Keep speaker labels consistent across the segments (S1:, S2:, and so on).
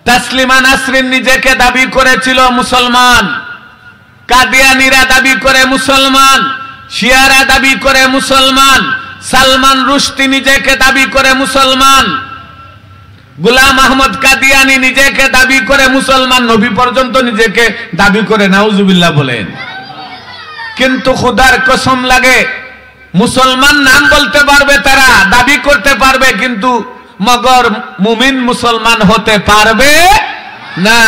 S1: তাসলিমা নাসরিন নিজেকে দাবি করেছিল মুসলমান, কাদিয়ানীরা দাবি করে মুসলমান, শিয়ারা দাবি করে মুসলমান, সালমান রুশদি নিজেকে দাবি করে মুসলমান, গোলাম আহমদ কাদিয়ানী নিজেকে দাবি করে মুসলমান, নবী পর্যন্ত নিজেকে দাবি করে, নাউজুবিল্লাহ বলেন। কিন্তু খুদার কসম লাগে, মুসলমান নাম বলতে পারবে, তারা দাবি করতে পারবে, কিন্তু মগর মুমিন মুসলমান হতে পারবে না।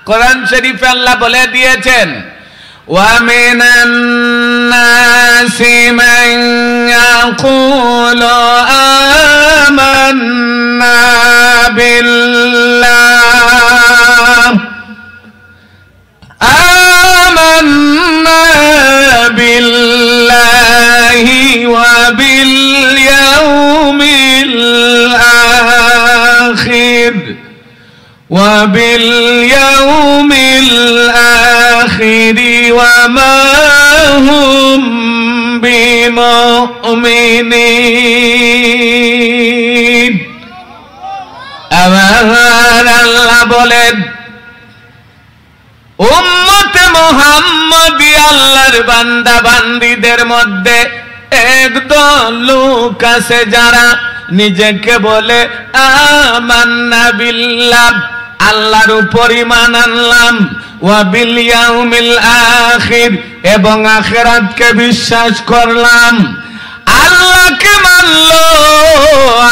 S1: কোরআন শরীফে আল্লাহ বলে দিয়েছেন, ওয়া মিনান নাসি মান ইয়াকুলু আমান্না বিল্লাহ ওয়া বিল ইয়াউমিল আখির ওয়া মা হুম বিমুমিনিন। আমার আল্লাহ বলেন, উম্মতে মুহাম্মদী আল্লাহর বান্দা বান্দীদের মধ্যে একদল লোক আছে যারা নিজেকে বলে আমান্না বিল্লাহ, আল্লাহর উপর ঈমান আনলাম, ওয়া বিল ইয়াউমিল আখির, এবং আখিরাতকে বিশ্বাস করলাম। আল্লাহকে মানলো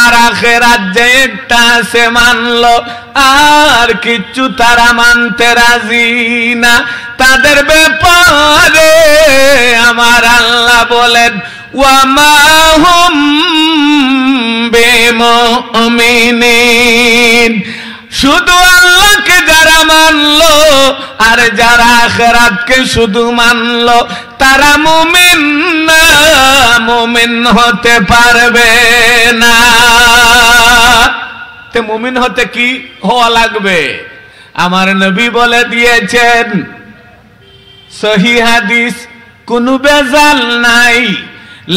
S1: আর আখিরাত যে একটা আছে মানলো, আর কিচ্ছু তারা মানতে রাজি না। তাদের ব্যাপারে আমার আল্লাহ বলেন, ওয়া মা হুম বিমুমিনিন। শুধু আল্লাহকে যারা মানলো আর যারা আখিরাতকে শুধু মানলো, তারা মুমিন না, মুমিন হতে পারবে না। তে মুমিন হতে কি হওয়া লাগবে? আমার নবী বলে দিয়েছেন, সহিহ হাদিস, কোনো বেজাল নাই,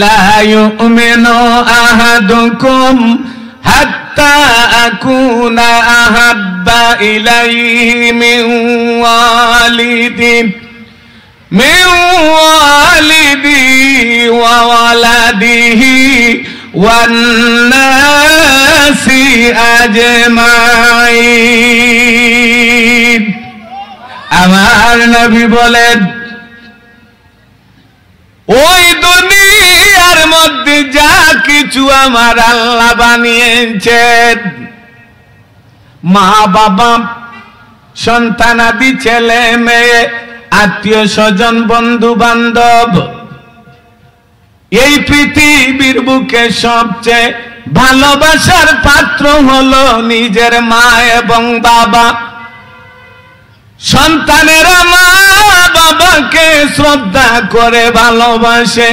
S1: লা ইউমিনু আহাদুকুম হাত্তা আকুনা আহাব্বা ইলাইহি মিন ওয়ালিদিহি ওয়া ওয়ালাদিহি ওয়ান নাসি আজমাইন। আমার নবী বলেন, ওই দুনিয়ার মধ্যে যা কিছু আমার আল্লাহ বানিয়েছেন, মা বাবা, সন্তানাদি, ছেলে মেয়ে, আত্মীয় স্বজন, বন্ধু বান্ধব, এই পৃথিবীর বুকে সবচেয়ে ভালোবাসার পাত্র হলো নিজের মা এবং বাবা। সন্তানেরা মা বাবাকে শ্রদ্ধা করে ভালোবাসে,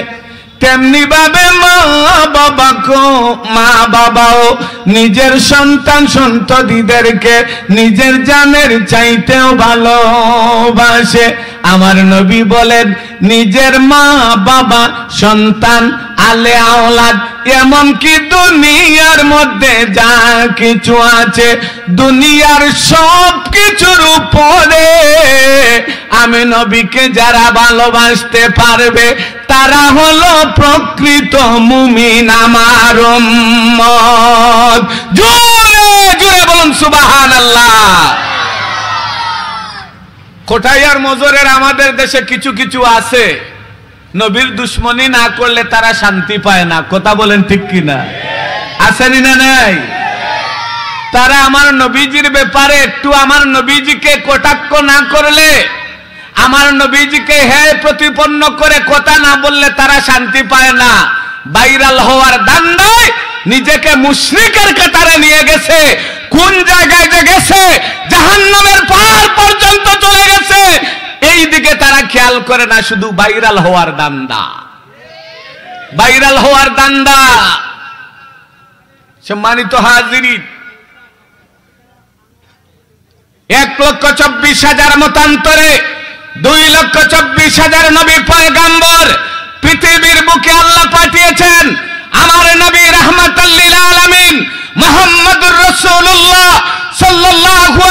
S1: তেমনি ভাবে মা বাবাও নিজের সন্তান সন্ততিদেরকে নিজের জানের চাইতেও ভালোবাসে। আমার নবী বলেন, নিজের মা বাবা, সন্তান, আলে আওলাদ, এমনকি দুনিয়ার মধ্যে যা কিছু আছে, দুনিয়ার সব কিছুর উপরে আমি নবীকে যারা ভালোবাসতে পারবে, তারা হলো প্রকৃত মুমিন, আমার উম্মত। জোরে জোরে বলুন সুবহানাল্লাহ। কোঠায় আর মজরের আমাদের দেশে কিছু কিছু আছে, নবীর দুশ্মনী না করলে তারা শান্তি পায় না। কথা বলেন ঠিক কিনা? আসেনি না নাই? তারা আমার নবীজির ব্যাপারে একটু আমার নবীজিকে কটাক্ষ না করলে, আমার নবীজিকে হে প্রতিপন্ন করে কথা না বললে তারা শান্তি পায় না। ভাইরাল হওয়ার দান্দায় নিজেকে মুশরিকের কাতারে নিয়ে গেছে। কোন জায়গায় যে গেছে, জাহান্নামের পার পর্যন্ত চলে গেছে, এই দিকে তারা খেয়াল করে না, শুধু ভাইরাল হওয়ার দান্দা, ভাইরাল হওয়ার দান্দা। সম্মানিত হাজিরিন, 1,24,000 মতান্তরে 2,24,000 নবী পয়গম্বর পৃথিবীর বুকে আল্লাহ পাঠিয়েছেন। আমার নবী রাহমাতাল লিল আলামিন মুহাম্মদুর রাসূলুল্লাহ সাল্লাল্লাহু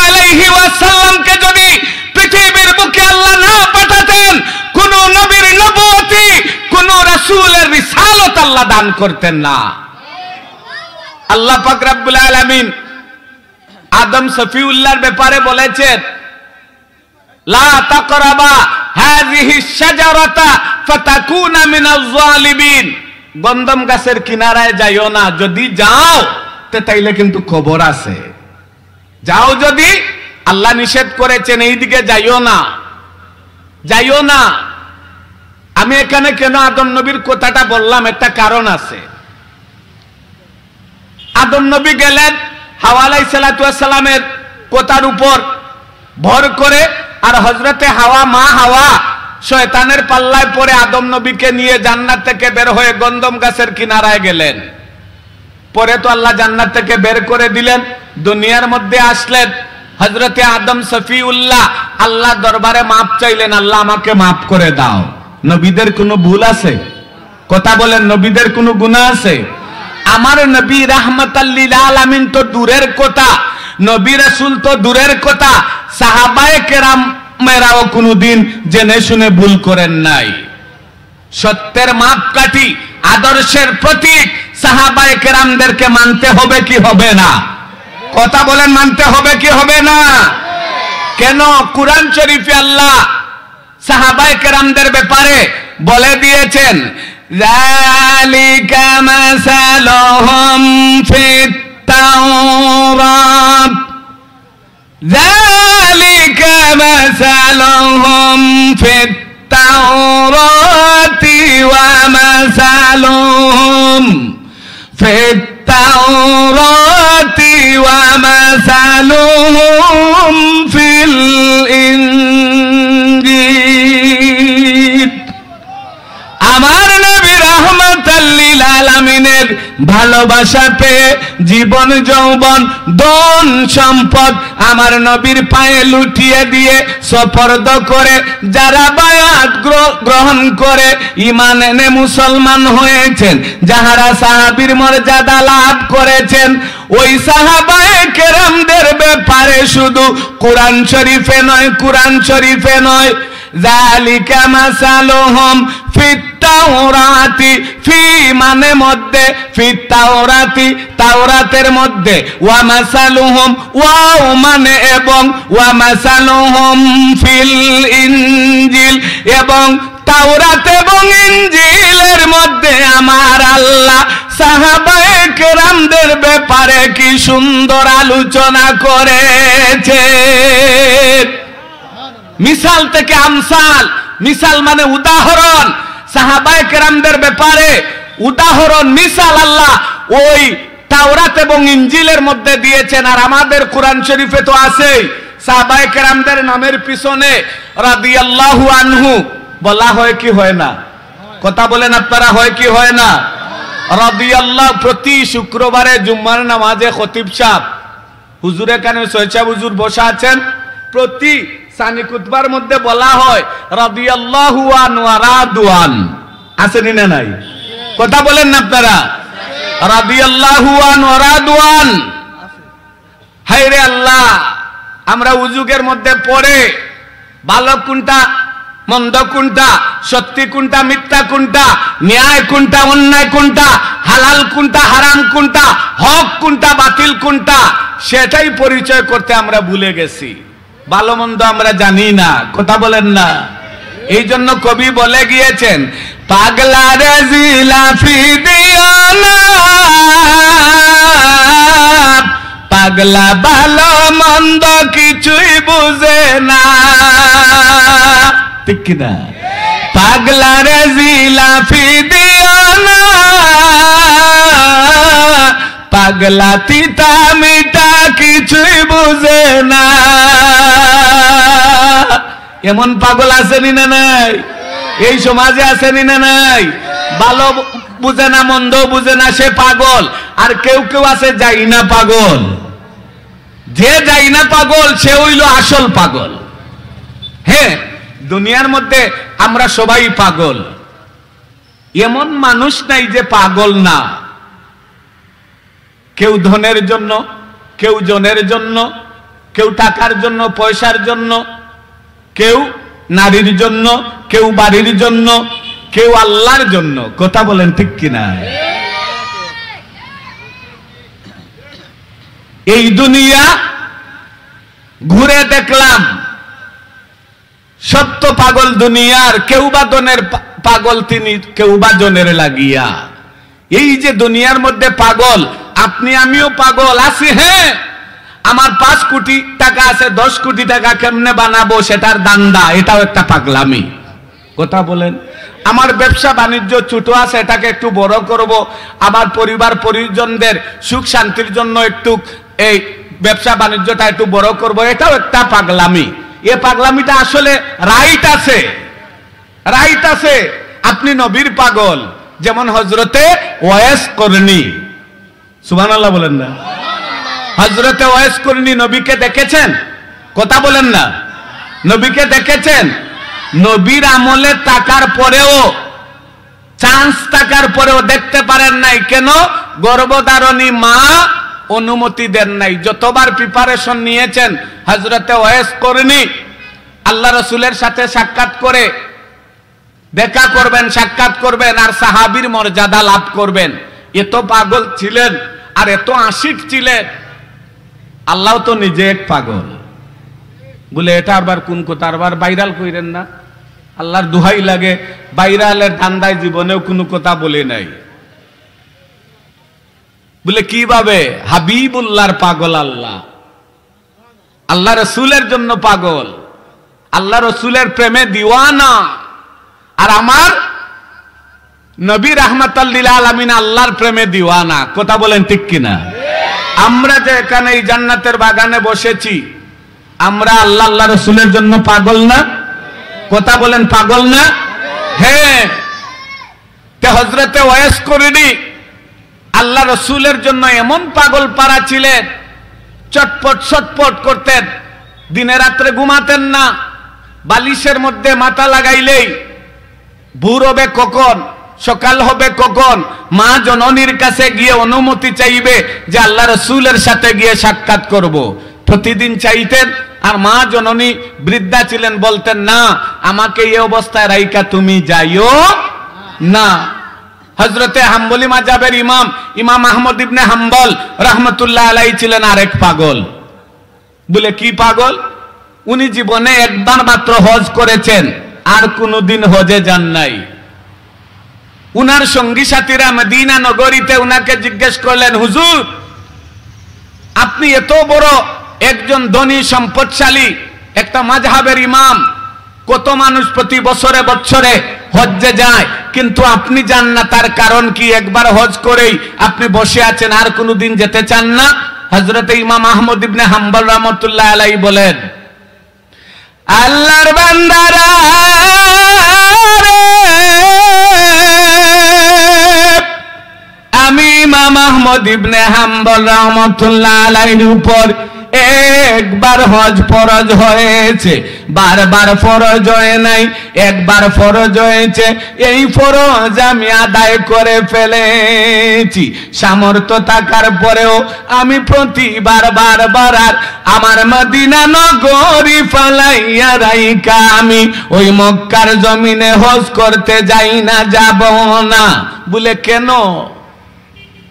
S1: দান করতেন না। আল্লাহ পাক রব্বুল আলামিন আদম সফিউল্লাহর ব্যাপারে বলেছেন, লা তাকরাবা হাযিহি শাজারাতা ফাতাকুনা মিনাজ জালিমিন, গন্ধম গাছের কিনারায় যাইও না, যদি যাও তাইলে কিন্তু খবর আছে। যাও যদি, আল্লাহ নিষেধ করেছেন এইদিকে যাইও না, যাইও না। আমি এখানে কেন আদম নবীর কথাটা বললাম, একটা কারণ আছে। আদম নবী গেলেন হাওয়া আলাইহিস সালাতু ওয়াস সালামের কথার উপর ভর করে, আর হযরতে হাওয়া, মা হাওয়া শয়তানের পাল্লায় পড়ে আদম নবীকে নিয়ে জান্নাত থেকে বের হয়ে গন্ধম গাছের কিনারায় গেলেন। পরে তো আল্লাহ জান্নাত থেকে বের করে দিলেন, দুনিয়ার মধ্যে আসলেন। হযরতে আদম সফিউল্লাহ আল্লাহ দরবারে মাপ চাইলেন, আল্লাহ আমাকে মাফ করে দাও। নবীদের কোনো ভুল আছে? কথা বলেন, নবীদের কোনো গুনাহ আছে? আমার নবী রাহমাতাল লিল আলামিন তো দূরের কথা, নবী রাসূল তো দূরের কথা, সাহাবায়ে কেরাম মেরাও কোনদিন জেনে শুনে ভুল করেন নাই। সত্যের মাপকাঠি, আদর্শের প্রতীক সাহাবায়ে কেরামদেরকে মানতে হবে কি হবে না? কথা বলেন, মানতে হবে কি হবে না? কেন? কুরআন শরীফে আল্লাহ সাহাবায়ে কেরামদের ব্যাপারে বলে দিয়েছেন, যালিকা মাসালুহুম ফিত তাওরাত, যালিকা মাসালুহুম ফিত তাওরাতি ওয়া মাসালুহুম ফিত তাওরাতি ওয়া মাসালুহুম ফিল ইনজিল। আমার নবী রাহমাতাল লিল আলামিনের ভালোবাসা পেয়ে জীবন যৌবন ধন সম্পদ আমার নবীর পায়ে লুটিয়ে দিয়ে সুপর্দ করে যারা বায়াত গ্রহণ করে ঈমান এনে মুসলমান হয়েছেন, যাহারা সাহাবীর মর্যাদা লাভ করেছেন, ওই সাহাবায়ে কেরামদের ব্যাপারে শুধু কুরআন শরীফে নয়, যালিকা মাসালুহুম ফিত তাওরাতি, ফি মানে মধ্যে, ফিত তাওরাতি তাওরাতের মধ্যে, ওয়া মাসালুহুম ওয়াও মানে এবং, ওয়া মাসালুহুম ফিল ইনজিল এবং তাওরাত এবং ইনজিলের মধ্যে আমার আল্লাহ সাহাবায়ে কেরামদের ব্যাপারে কি সুন্দর আলোচনা করেছে। মিসাল থেকে আমসাল, মিসাল মানে উদাহরণ, সাহাবায়ে কেরামদের ব্যাপারে উদাহরণ মিসাল আল্লাহ ওই তাওরাত এবং ইনজিলের মধ্যে দিয়েছেন। আর আমাদের কোরআন শরীফে তো আছেই, সাহাবায়ে কেরামদের নামের পিছনে রাদিয়াল্লাহু আনহু বলা হয় কি হয় না? কথা বলেন আপনারা, হয় কি হয় না? রাদিয়াল্লাহু, প্রতি শুক্রবারে জুম্মার নামাজে খতিব সাহেব হুজুরে কানে সৈয়দ হুজুর বসা আছেন, প্রতি সানি কুতবার মধ্যে বলা হয় রাদিয়াল্লাহু আনহু ওয়া রাদওয়ান, আছেন না নাই? কথা বলেন না আপনারা, রাদিয়াল্লাহু আনহু ওয়া রাদওয়ান। হায়রে আল্লাহ, আমরা উযুগের মধ্যে পড়ে ভালো কোনটা মন্দ কোনটা, সত্যি কোনটা মিথ্যা কোনটা, ন্যায় কোনটা অন্যায় কোনটা, হালাল কোনটা হারাম কোনটা, হক কোনটা বাতিল কোনটা, সেটাই পরিচয় করতে আমরা ভুলে গেছি। ভালো মন্দ আমরা জানি না। কথা বলেন না। এই জন্য কবি বলে গিয়েছেন, পাগলা রে জিলাফি দিও না, পাগলা ভালো মন্দ কিছুই বুঝে না। ঠিক কিনা? পাগলা রে জিলাফি দিও না, পাগলা তিতা মিঠা কিছুই বুঝে না। এমন পাগল আছেনি না নাই? এই সমাজে আছেনি না নাই? ভালো বুঝে না মন্দ বুঝে না, সে পাগল। আর কেউ কেউ আছে যাই না পাগল। যে যাই না পাগল সে হইল আসল পাগল। হ্যাঁ, দুনিয়ার মধ্যে আমরা সবাই পাগল, এমন মানুষ নাই যে পাগল না। কেউ ধনের জন্য, কেউ জনের জন্য, কেউ টাকার জন্য পয়সার জন্য, কেউ নারীর জন্য, কেউ বাড়ির জন্য, কেউ আল্লাহর জন্য। কথা বলেন ঠিক কিনা? এই দুনিয়া ঘুরে দেখলাম সত্য পাগল দুনিয়ার, কেউ বা দনের পাগল তিনি, কেউ বা জনের লাগিয়া। এই যে দুনিয়ার মধ্যে পাগল, আপনি আমিও পাগল আছি। হ্যাঁ, আমার 5 কোটি টাকা আছে, 10 কোটি টাকা কেমনে বানাবো সেটার দান্দা, এটাও একটা পাগলামি। কথা বলেন। আমার ব্যবসা বাণিজ্য ছোট আছে, এটাকে একটু বড় করব, আমার পরিবার পরিজনদের সুখ শান্তির জন্য একটু এই ব্যবসা বাণিজ্যটা একটু বড় করব, এটাও একটা পাগলামি। এই পাগলামিটা আসলে রাইট আছে, রাইট আছে। আপনি নবীর পাগল, যেমন হযরতে ওয়াইস করনি, সুবহানাল্লাহ বলেন না। হযরতে ওয়াইস করনি নবীকে দেখেছেন? কথা বলেন না। নবীকে দেখেছেন? নবীর আমলে থাকার পরেও, চান্স থাকার পরেও দেখতে পারেন নাই। কেন? গর্ভধারণী মা অনুমতি দেন নাই। যতবার প্রিপারেশন নিয়েছেন হযরতে ওয়াইস করনি আল্লাহ রাসূলের সাথে সাক্ষাৎ করে দেখা করবেন, সাক্ষাৎ করবেন আর সাহাবীর মর্যাদা লাভ করবেন। এত পাগল ছিলেন আর এত আশিক ছিলেন। আল্লাহ তো নিজে এক পাগল। বলে এটা আবার কোন কথা, আবার ভাইরাল কইরেন না। আল্লাহর দোহাই লাগে, ভাইরালের ধান্দায় জীবনেও কোনো কথা বলে নাই। বলে কিভাবে? হাবিবুল্লাহর পাগল আল্লাহ, আল্লাহ রসুলের জন্য পাগল, আল্লাহ রসুলের প্রেমে দিওয়ানা। আর আমার নবী রাহমাতাল লিল আলামিন আল্লাহর প্রেমে দিওয়ানা। কথা বলেন ঠিক কিনা? আমরা যে এখানে এই জান্নাতের বাগানে বসেছি, আমরা আল্লাহ আল্লাহ রসুলের জন্য পাগল না? কথা বলেন, পাগল না? হ্যাঁ। তে হযরতে ওয়াইস করনি আল্লাহ রসুলের জন্য এমন পাগল পারা ছিলেন, চটপট ছটপট করতেন, দিনে রাত্রে ঘুমাতেন না। বালিশের মধ্যে মাথা লাগাইলেই ভোর হবে কখন, সকাল হবে কখন, মা জননীর কাছে গিয়ে অনুমতি চাইবে যে আল্লাহ রসুলের সাথে গিয়ে সাক্ষাৎ করব। প্রতিদিন চাইতেন। আর মা জননী বৃদ্ধা ছিলেন, বলতেন না, আমাকে এই অবস্থায় রাইকা তুমি যাইও না। হযরতে হাম্বলি মাযহাবের ইমাম ইমাম আহমদ ইবনে হাম্বল রাহমাতুল্লাহ আলাইহি ছিলেন আরেক পাগল। বলে কি পাগল? উনি জীবনে একবার মাত্র হজ করেছেন, আর কোনোদিন হজে যান নাই। উনার সঙ্গী সাথীরা মদিনা নগরীতে উনাকে জিজ্ঞেস করলেন, হুজুর আপনি এত বড় একজন ধনী সম্পদশালী একটা মাযহাবের ইমাম, কত মানুষ প্রতি বছরে বছরে হজ্জে যায়, কিন্তু আপনি যান না, তার কারণ কি? একবার হজ করেই আপনি বসে আছেন, আর কোনোদিন যেতে চান না? হযরতে ইমাম আহমদ ইবনে হাম্বল রাহমাতুল্লাহ আলাইহি বলেন, আল্লাহর বান্দারা আমি ইমাম আহমদ ইবনে হাম্বল রাহমাতুল্লাহ আলাইহির উপর একবার হজ ফরজ হয়েছে, বারবার ফরজ হয় নাই, একবার ফরজ হয়েছে। এই ফরজ আমি আদায় করে ফেলেছি। সামর্থ্য থাকার পরেও আমি প্রতিবার বারবার আর আমার মদিনা নগরী ফালাইয়া রাইকা আমি ওই মক্কার জমিনে হজ করতে যাই না, যাব না। বলে কেন?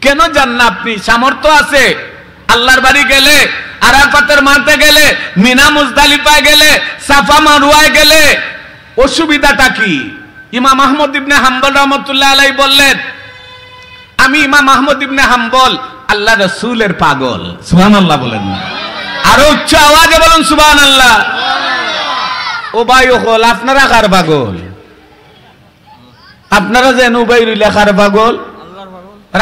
S1: কেন যান না আপনি? সামর্থ্য আছে। আল্লাহর বাড়ি গেলে, আরাফাতের মাঠে গেলে, মিনা মুজদালিফায় গেলে, সাফা মারওয়ায় গেলে অসুবিধাটা কি? ইমাম আহমদ ইবনে হাম্বল রাহমাতুল্লাহ আলাইহি বললেন, আমি ইমাম আহমদ ইবনে হাম্বল আল্লাহ রাসূলের পাগল। সুবহানাল্লাহ বলেন না? আরো উচ্চ আওয়াজে বলুন সুবহানাল্লাহ। ও ভাই হল আপনারা কার পাগল? আপনারা যেন উবাই রইলা কার পাগল?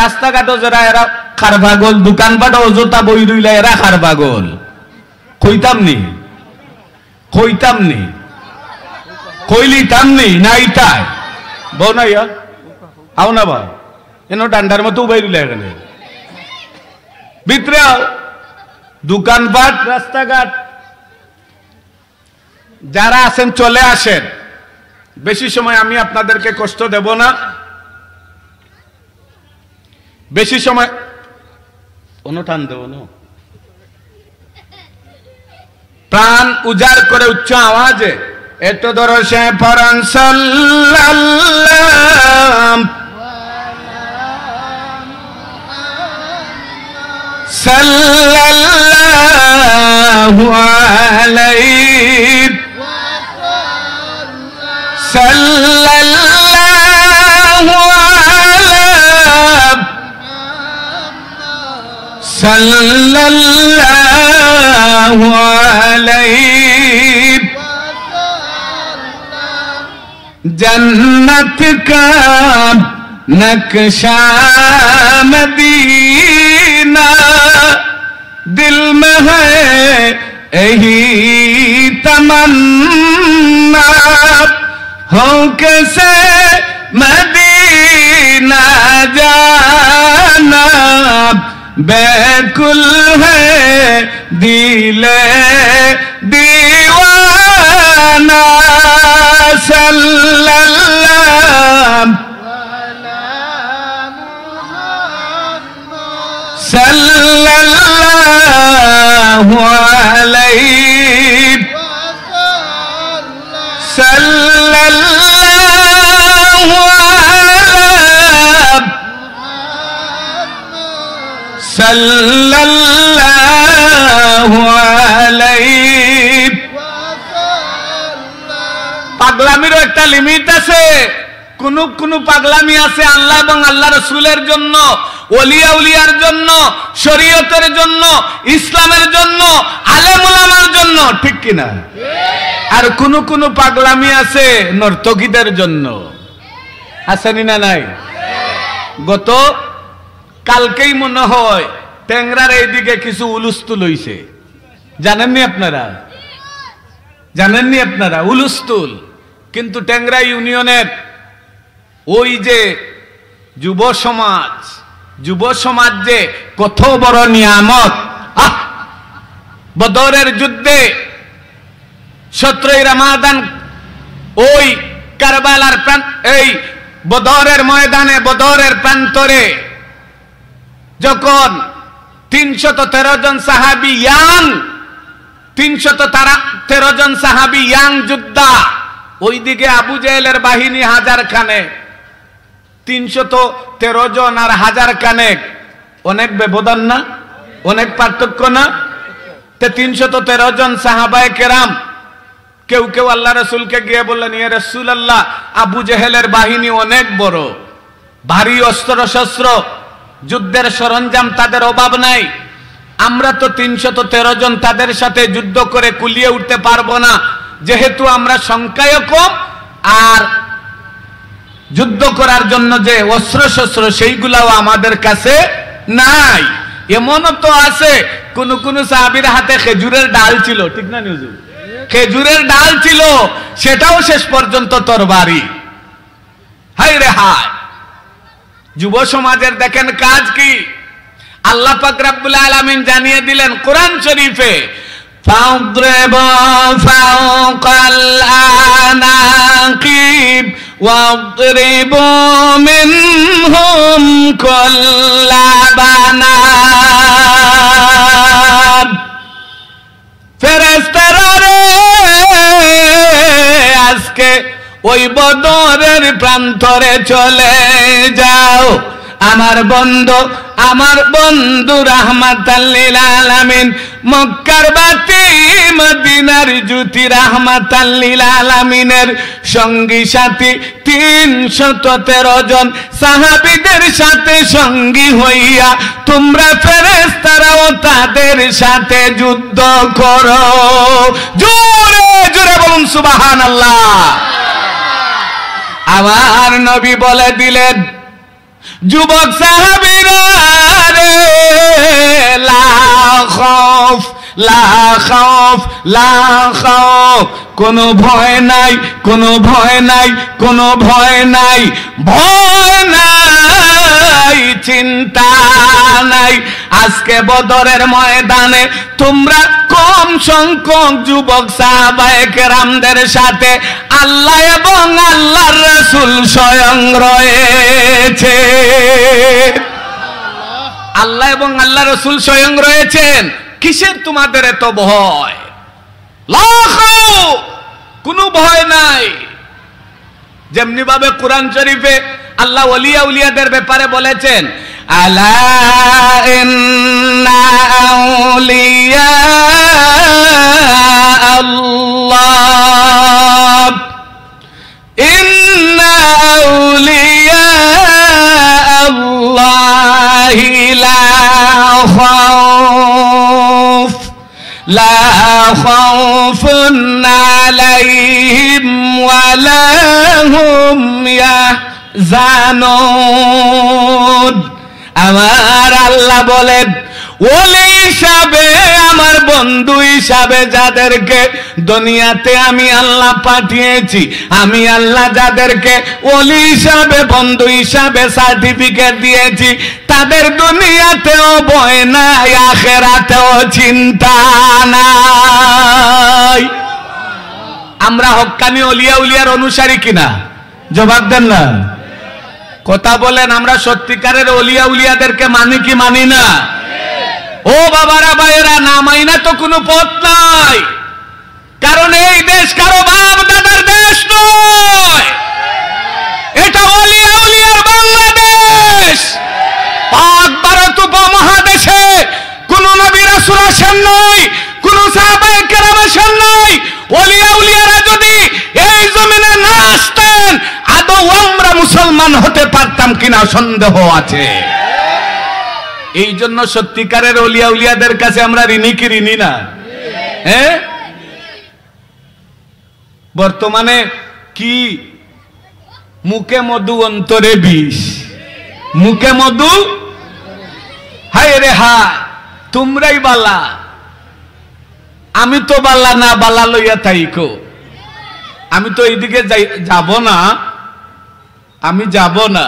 S1: রাস্তাঘাটও যারা এরা খার পাগল, দোকানপাটও অযথা বই রইলা এরা খার পাগল। কইতাম নি, কইতাম নি, কইলিতাম নি না? ইটাই বউ না ইয়া আও না বা এন ডান্ডার মতো উবাই রইলা এখানে ভিতরে আও। দোকানপাট রাস্তাঘাট যারা আছেন চলে আসেন। বেশি সময় আমি আপনাদেরকে কষ্ট দেব না, বেশি সময় অনুটান দেব না। প্রাণ উজাড় করে উচ্চ আওয়াজে এত দরসে ফরন সাল্লাল্লাহু সাল্লাল্লাহু আলাইহি সাল্লাল্লাহু সাল্লাল্লাহু আলাইহি जन्नत का नक्शा मदीना दिल में है यही तमन्ना हो कैसे मदीना जाना बेकुल है दिले दीवाना सल्लल्लाहु अलैहि सल्लल्लाहु सल्लल्लाहु अलैहि পাগলামিরও একটা লিমিট আছে কোন কোন পাগলামি আছে আল্লাহ এবং আল্লাহ রাসূলের জন্য ওলিয়া উলিয়ার জন্য শরীয়তের জন্য ইসলামের জন্য আলেম উলামার জন্য ঠিক কি না আর কোন কোন পাগলামি আছে নর্তকীদের জন্য আসেনি না নাই গত কালকেই মনে হয় টেংরার এইদিকে কিছু উলুস্তুল হইছে জানেননি আপনারা উলুস্তুল কিন্তু টেংরা ইউনিয়নের ওই যে যুব সমাজ যে কত বড় নিয়ামত বদরের যুদ্ধে 17 রমাদান ওই কারবালার এই বদরের ময়দানে বদরের প্রান্তরে যখন 313 জন সাহাবী 313 জন সাহাবী ইয়াং যোদ্ধা ওইদিকে আবু জেহেলের বাহিনী হাজার খানে 313 জন আর হাজার খানে অনেক ব্যবধান না অনেক পার্থক্য না তে 313 জন সাহাবায়ে কেরাম কেউ কেউ আল্লাহ রাসূলকে গিয়ে বললেন ইয়া রাসূলুল্লাহ আবু জেহেলের বাহিনী অনেক বড় ভারী অস্ত্র শস্ত্র যুদ্ধের সরঞ্জাম তাদের অভাব নাই আমরা তো 313 জন তাদের সাথে যুদ্ধ করে কুলিয়ে উঠতে পারবো না যেহেতু আমরা সংখ্যায় কম আর যুদ্ধ করার জন্য যে অস্ত্র শস্ত্র সেইগুলাও আমাদের কাছে নাই এমনও তো আছে কোন কোন সাহাবীর হাতে খেজুরের ডাল ছিল ঠিক না হুজুর খেজুরের ডাল ছিল সেটাও শেষ পর্যন্ত তরবারি হায় রে হায় যুব সমাজের দেখেন কাজ কি আল্লাহ পাক রব্বুল আলামিন জানিয়ে দিলেন কোরআন শরীফে ফাদরিবু ফাওকাল আনাকিব ওয়াদরিবু মিনহুম কুল্লা বানান ফেরেশতারা রে আজকে ওই বদরের প্রান্তরে চলে যাও আমার বন্ধু রাহমাতাল লিল আলামিন মক্কার বাতি মদিনার জ্যোতি রাহমাতাল লিল আলামিনের সঙ্গী সাথী 313 জন সাহাবীদের সাথে সঙ্গী হইয়া তোমরা ফেরেশতারাও তাদের সাথে যুদ্ধ করো জোরে জোরে বলুন সুবহানাল্লাহ আমার নবী বলে দিলেন যুবক সাহাবীরা রে লা খাউফ লা খাউফ লা খাউফ কোনো ভয় নাই কোনো ভয় নাই কোনো ভয় নাই ভয় নাই চিন্তা নাই আজকে বদরের ময়দানে তোমরা কম সংখ্যক যুবক সাহাবায়ে কেরামদের সাথে আল্লাহ এবং আল্লাহর রাসূল স্বয়ং রয়েছে আল্লাহ এবং আল্লাহ রাসূল স্বয়ং রয়েছেন কিসের তোমাদের এত ভয় কোনো ভয় নাই যেমনি ভাবে কোরআন শরীফে আল্লাহ ওলিয়া উলিয়াদের ব্যাপারে বলেছেন আলা ইন্না আউলিয়া আল্লাহ ইন্না আউলিয়া আল্লাহি লা খাউফুন আলাইহিম ওয়া লা হুম ইয়াহজানুন। আমার আল্লাহ বলেন, ওলি হিসাবে, আমার বন্ধু হিসাবে যাদেরকে দুনিয়াতে আমি আল্লাহ পাঠিয়েছি, আমি আল্লাহ যাদেরকে ওলি হিসাবে, বন্ধু হিসাবে সার্টিফিকেট দিয়েছি, তাদের দুনিয়াতেও ভয় নাই, আখিরাতেও চিন্তা নাই। আমরা হক্কানি ওলিয়া উলিয়ার অনুসারী কিনা? জবাব দেন না, কথা বলেন। আমরা সত্যিকারের ওলিয়া উলিয়াদেরকে মানি কি মানি না? ও বাবারা ভাইয়েরা, না মাইনা তো কোনো পথ নাই। কারণ এই দেশ কারো বাপ দাদার দেশ নয়, এটা ওলিয়া উলিয়ার বাংলাদেশ। পাক ভারত উপমহাদেশে কোন নবী রাসূল আসেন নাই, কোন সাহাবায়ে কেরাম আসেন নাই। ওলিয়া উলিয়ারা যদি এই জমিনে না আসতেন, আদৌ আমরা মুসলমান হতে পারতাম কিনা সন্দেহ আছে। এই জন্য সত্যিকারের ওলিয়া উলিয়াদের কাছে আমরা ঋণী কি ঋণী না? হ্যাঁ, বর্তমানে কি মুখে মধু অন্তরে বিষ, মুখে মধু, হায় রে হায়, তোমরাই বালা, আমি তো বালা না, বালা লইয়া তাইকো। আমি তো এইদিকে যাব না, আমি যাব না,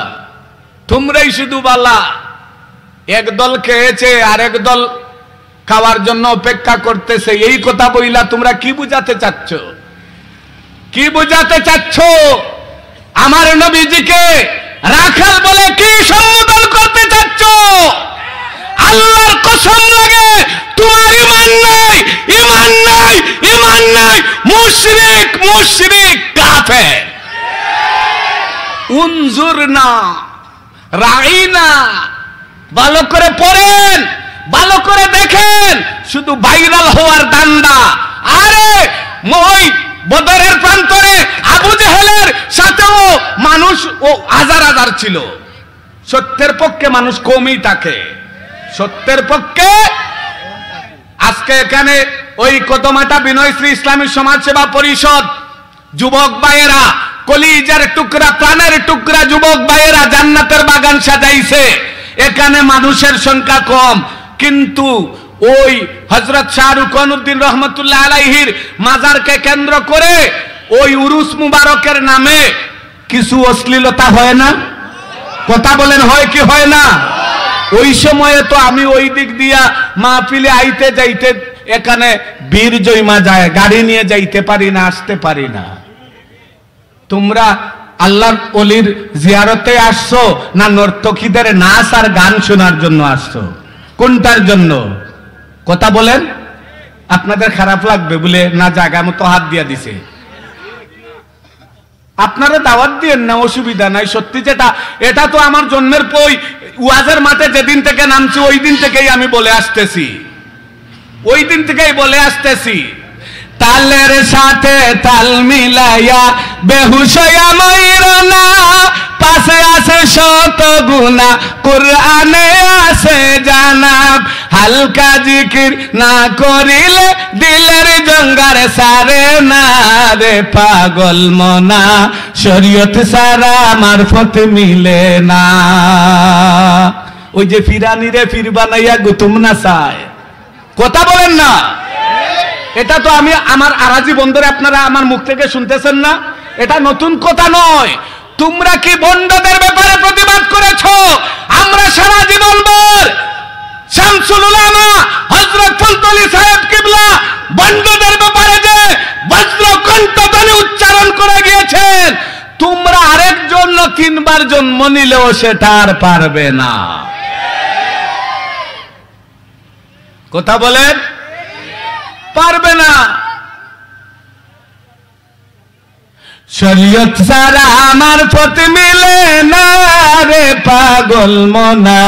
S1: তোমরাই শুধু বালা। একদল খেয়েছে আর একদল খাওয়ার জন্য অপেক্ষা করতেছে। এই কথা বইলা তোমরা কি বুঝাতে চাচ্ছ? কি বুঝাতে চাচ্ছ? আমার নবীজিকে রাখাল বলে কি সম্বোধন করতে চাচ্ছ? আল্লাহর কসম লাগে, তোমার ঈমান নাই, ঈমান নাই, ঈমান নাই, মুশরিক, মুশরিক, কাফের। উনজুরনা রাইনা, ভালো করে পড়েন, ভালো করে দেখেন, শুধু ভাইরাল হওয়ার দান্দা। আরে ওই বদরের প্রান্তরে আবু জেহেলের সাথেও মানুষ ও হাজার হাজার ছিল। সত্যের পক্ষে মানুষ কমই থাকে, সত্যের পক্ষে। আজকে এখানে ওই কদমাটা বিনয়শ্রী ইসলামী সমাজসেবা পরিষদ যুবক ভাইয়েরা, কলিজার টুকরা, প্রাণের টুকরা যুবক ভাইয়েরা জান্নাতের বাগান সাজাইছে। এখানে মানুষের সংখ্যা কম, কিন্তু ওই হযরত শাহরুখউদ্দিন রহমতুল্লাহ আলাইহির মাজারকে কেন্দ্র করে ওই উরুস মুবারকের নামে কিছু অশ্লীলতা হয় না? কথা বলেন, হয় কি হয় না? ওই সময়ে তো আমি ওই দিক দিয়া মাহফিলে আইতে যাইতে এখানে বীর জয়মা যায়, গাড়ি নিয়ে যাইতে পারি না, আসতে পারি না। তোমরা আল্লাহর ওলির জিয়ারতে আসছো না নর্তকীদের নাচ আর গান শোনার জন্য আসছো? কোনটার জন্য? কথা বলেন। আপনাদের খারাপ লাগবে বলে না জায়গা মতো হাত দিয়া দিছে। আপনারা দাওয়াত দিয়েন না, অসুবিধা নাই। সত্যি যেটা, এটা তো আমার জন্মের পর ওয়াজের মাঠে যেদিন থেকে নামছি ওই দিন থেকেই আমি বলে আসতেছি, ওই দিন থেকেই বলে আসতেছি। তালের সাথে তাল মিলাইয়া বেহুশ হইয়া মইরো না, পাশে আছে শত গুনাহ, কুরআনে আছে জানাব। হালকা জিকির না করিলে দিলের জঙ্গার সারে না রে পাগল মনা, শরীয়ত সারা মারফত মিলে না। ওই যে ফিরানি রে ফির বানাইয়া গুতুম না চায়, কথা বলেন না। এটা তো আমি আমার আরাজি বন্ধুরে আপনারা আমার মুখ থেকে শুনতেছেন না, এটা নতুন কথা নয়। তোমরা কি বন্ধদের ব্যাপারে প্রতিবাদ করেছো? আমরা সারা জীবন ভর শামসুল উলামা হযরত ফুলতলি সাহেব কিবলা বন্ধদের ব্যাপারে যে বজ্র কণ্ঠধ্বনি উচ্চারণ করে গিয়েছেন, তোমরা আরেকজন তিনবার জন্ম নিলেও সেটা আর পারবে না। কথা বলেন, পারবে না। শরীয়ত ছাড়া আমার পথ মিলে না রে পাগল মনা,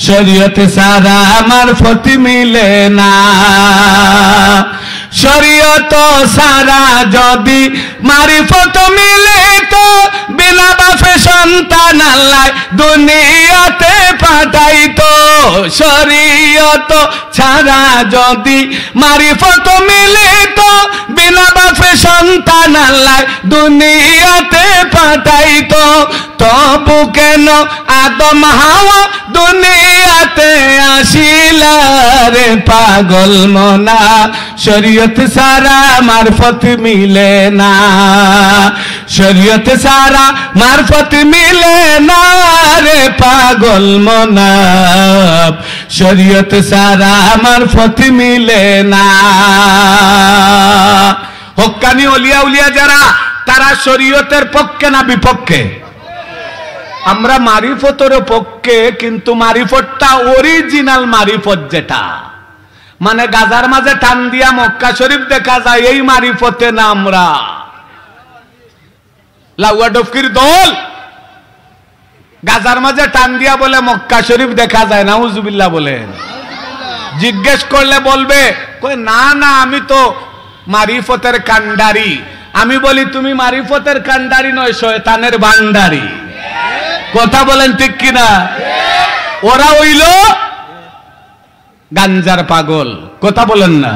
S1: শরীয়ত ছাড়া আমার পথ মিলে না। শরীয়ত ছাড়া যদি মারিফত মিলে তো বিনা বাপে সন্তান আল্লাহ দুনিয়াতে পাঠাইতো। শরীয়ত ছাড়া যদি মারিফত মিলে তো বিনা বাপে সন্তান আল্লাহ দুনিয়াতে পাঠাইতো। তবু কেন আদম হাওয়া দুনিয়াতে আসিলা রে পাগল মনা, শরীয়ত ছাড়া মারফত মিলে না, শরীয়ত ছাড়া মারফত মিলে না রে পাগল মনা, শরীয়ত ছাড়া মারফত মিলে না। হক্কানি ওলিয়া উলিয়া যারা, তারা শরীয়তের পক্ষে না বিপক্ষে? আমরা মারিফতের পক্ষে, কিন্তু মারিফতটা অরিজিনাল মারিফত যেটা মানে গাজার মাঝে টান দিয়া মক্কা শরীফ দেখা যায়, এই মারিফতে না আমরা। লাউয়া ডফকির দল গাজার মাঝে টান দিয়া বলে মক্কা শরীফ দেখা যায়, নাউজুবিল্লাহ বলেন। জিজ্ঞেস করলে বলবে কই না না আমি তো মারিফতের কান্ডারি। আমি বলি তুমি মারিফতের কান্ডারি নয়, শয়তানের ভান্ডারি। কথা বলেন ঠিক কিনা? ওরা হইল গাঞ্জার পাগল। কথা বলেন না?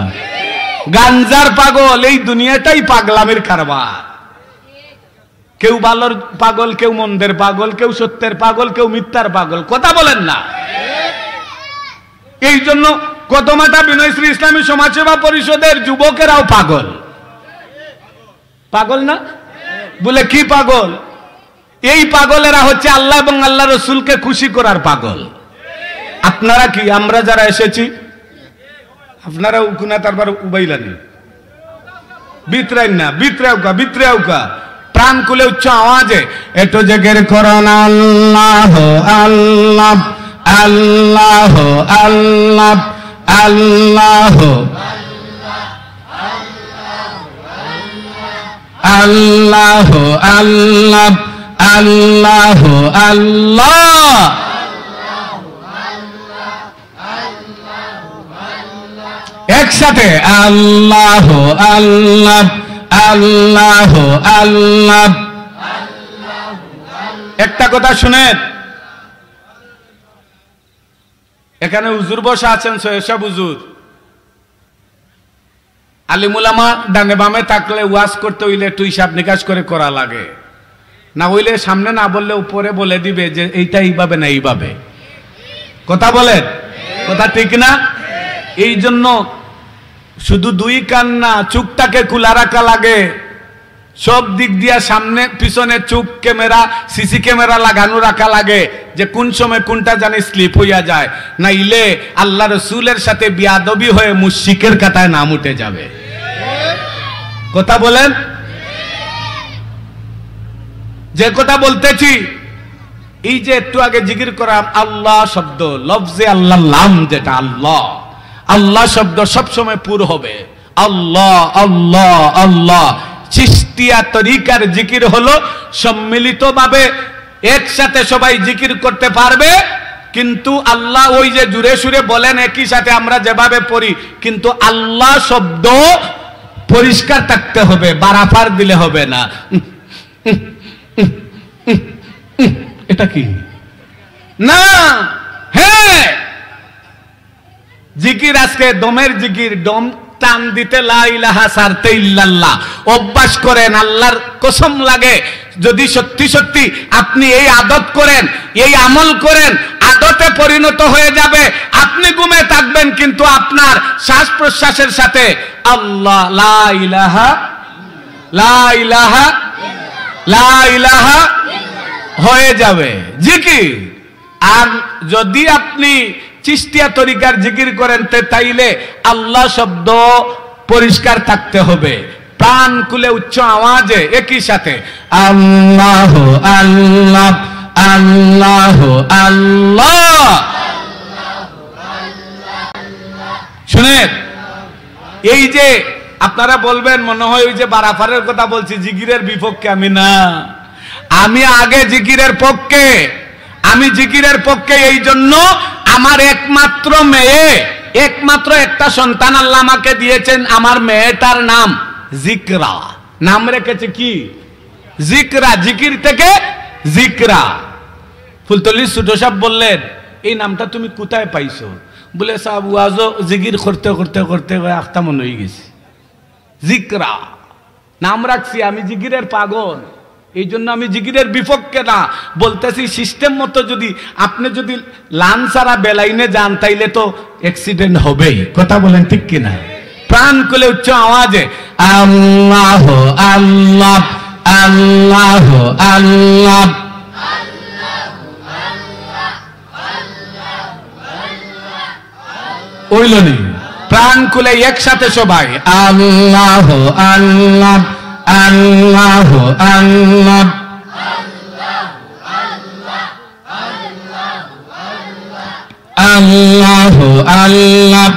S1: গাঞ্জার পাগল। এই দুনিয়াটাই পাগলামের কারবার। কেউ ভালোর পাগল, কেউ মন্দের পাগল, কেউ সত্যের পাগল, কেউ মিথ্যার পাগল। কথা বলেন না? এই জন্য কদমাটা বিনয়শ্রী ইসলামী সমাজসেবা পরিষদের যুবকেরাও পাগল। পাগল না বলে কি পাগল? এই পাগলেরা হচ্ছে আল্লাহ এবং আল্লাহ রসুলকে খুশি করার পাগল। আপনারা কি? আমরা যারা এসেছি আপনারা উকুনা তারপর উবাইলানি বিতরাইন না, বিতরাউকা বিতরাউকা প্রাণ খুলে উচ্চ আওয়াজে একটু জেগের করন আল্লাহ আল্লাহ আল্লাহ আল্লাহ আল্লাহ আল্লাহ আল্লাহ আল্লাহ আল্লাহ। একসাথে আল্লাহ আল্লাহ আল্লাহ আল্লাহ। একটা কথা শুনেন, এখানে হুজুর বসা আছেন, সব হুজুর আলিমুলামা ডানে বামে থাকলে ওয়াজ করতে হইলে একটু হিসাব নিকাশ করে করা লাগে, না হইলে সামনে না বললে উপরে বলে দিবে যে এইটা এইভাবে না এইভাবে। কথা বলেন? কথা ঠিক না? এই জন্য শুধু দুই কান না, চুপটাকে খোলা রাখা লাগে। সব দিক দিয়া সামনে পিছনে চুপ ক্যামেরা, সিসি ক্যামেরা লাগানো রাখা লাগে, যে কোন সময় কোনটা জানি স্লিপ হইয়া যায়, না ইলে আল্লাহ রসুলের সাথে বিয়াদবি হয়ে মুশরিকের কাতায় নাম উঠে যাবে। কথা বলেন? যে কথা বলতেছি, এই যে একটু আগে জিকির করা আল্লাহ শব্দ, লফজে আল্লাহ নাম যেটা আল্লাহ, আল্লাহ শব্দ সবসময় পুর হবে। আল্লাহ আল্লাহ আল্লাহ। চিশতিয়া তরিকার জিকির হলো সম্মিলিতভাবে একসাথে সবাই জিকির করতে পারবে, কিন্তু আল্লাহ ওই যে জুড়ে সুরে বলেন একই সাথে আমরা যেভাবে পড়ি, কিন্তু আল্লাহ শব্দ পরিষ্কার থাকতে হবে, বারাফার দিলে হবে না। এটা কি না? হ্যাঁ, জিকির আজকে দমের জিকির, দম টান দিতে লা ইলাহা সারতে ইল্লাল্লাহ অভ্যাস করেন। আল্লাহর কসম লাগে, যদি সত্যি সত্যি আপনি এই আদত করেন, এই আমল করেন, আদতে পরিণত হয়ে যাবে। আপনি ঘুমে থাকবেন কিন্তু আপনার শ্বাস প্রশ্বাসের সাথে আল্লাহ লা ইলাহা লা ইলাহা লা ইলাহা হয়ে যাবে জিকির। আর যদি আপনি চিশতিয়া তরিকার জিকির করেন তাইলে আল্লাহ শব্দ পরিষ্কার থাকতে হবে, প্রাণ খুলে উচ্চ আওয়াজে একই সাথে আল্লাহ আল্লাহ আল্লাহ আল্লাহ। শুনেন, এই যে আপনারা বলবেন মনে হয় ওই যে বারাফারের কথা বলছি, জিকিরের বিপক্ষে। আমি না, আমি আগে জিকিরের পক্ষে। আমি জিকিরের পক্ষে এই জন্য, আমার একমাত্র মেয়ে, একমাত্র একটা সন্তান আল্লাহ আমাকে দিয়েছেন, আমার মেয়েটার নাম জিকরা। নাম রেখেছে কি? জিকরা, জিকির থেকে জিকরা। ফুলতলি ছোট সাহেব বললেন, এই নামটা তুমি কোথায় পাইছো? বলে সাহেব ওয়াজও জিকির করতে করতে করতে আখতা মনে হয়ে গেছি, জিকরা নাম রাখছি। আমি জিকিরের পাগল, এই জন্য আমি জিকিরের বিপক্ষে না। বলতেছি সিস্টেম মতো যদি আপনি যদি লানসারা বেলাইনে যান তাইলে তো অ্যাক্সিডেন্ট হবেই। কথা বলেন ঠিক কিনা? প্রাণ খুলে উচ্চ আওয়াজে আল্লাহ আল্লাহ আল্লাহ আল্লাহ, ওইলনি প্রাণ খুলে একসাথে সবাই আল্লাহ আল্লাহ আল্লাহ আল্লাহ। আল্লাহ আল্লাহ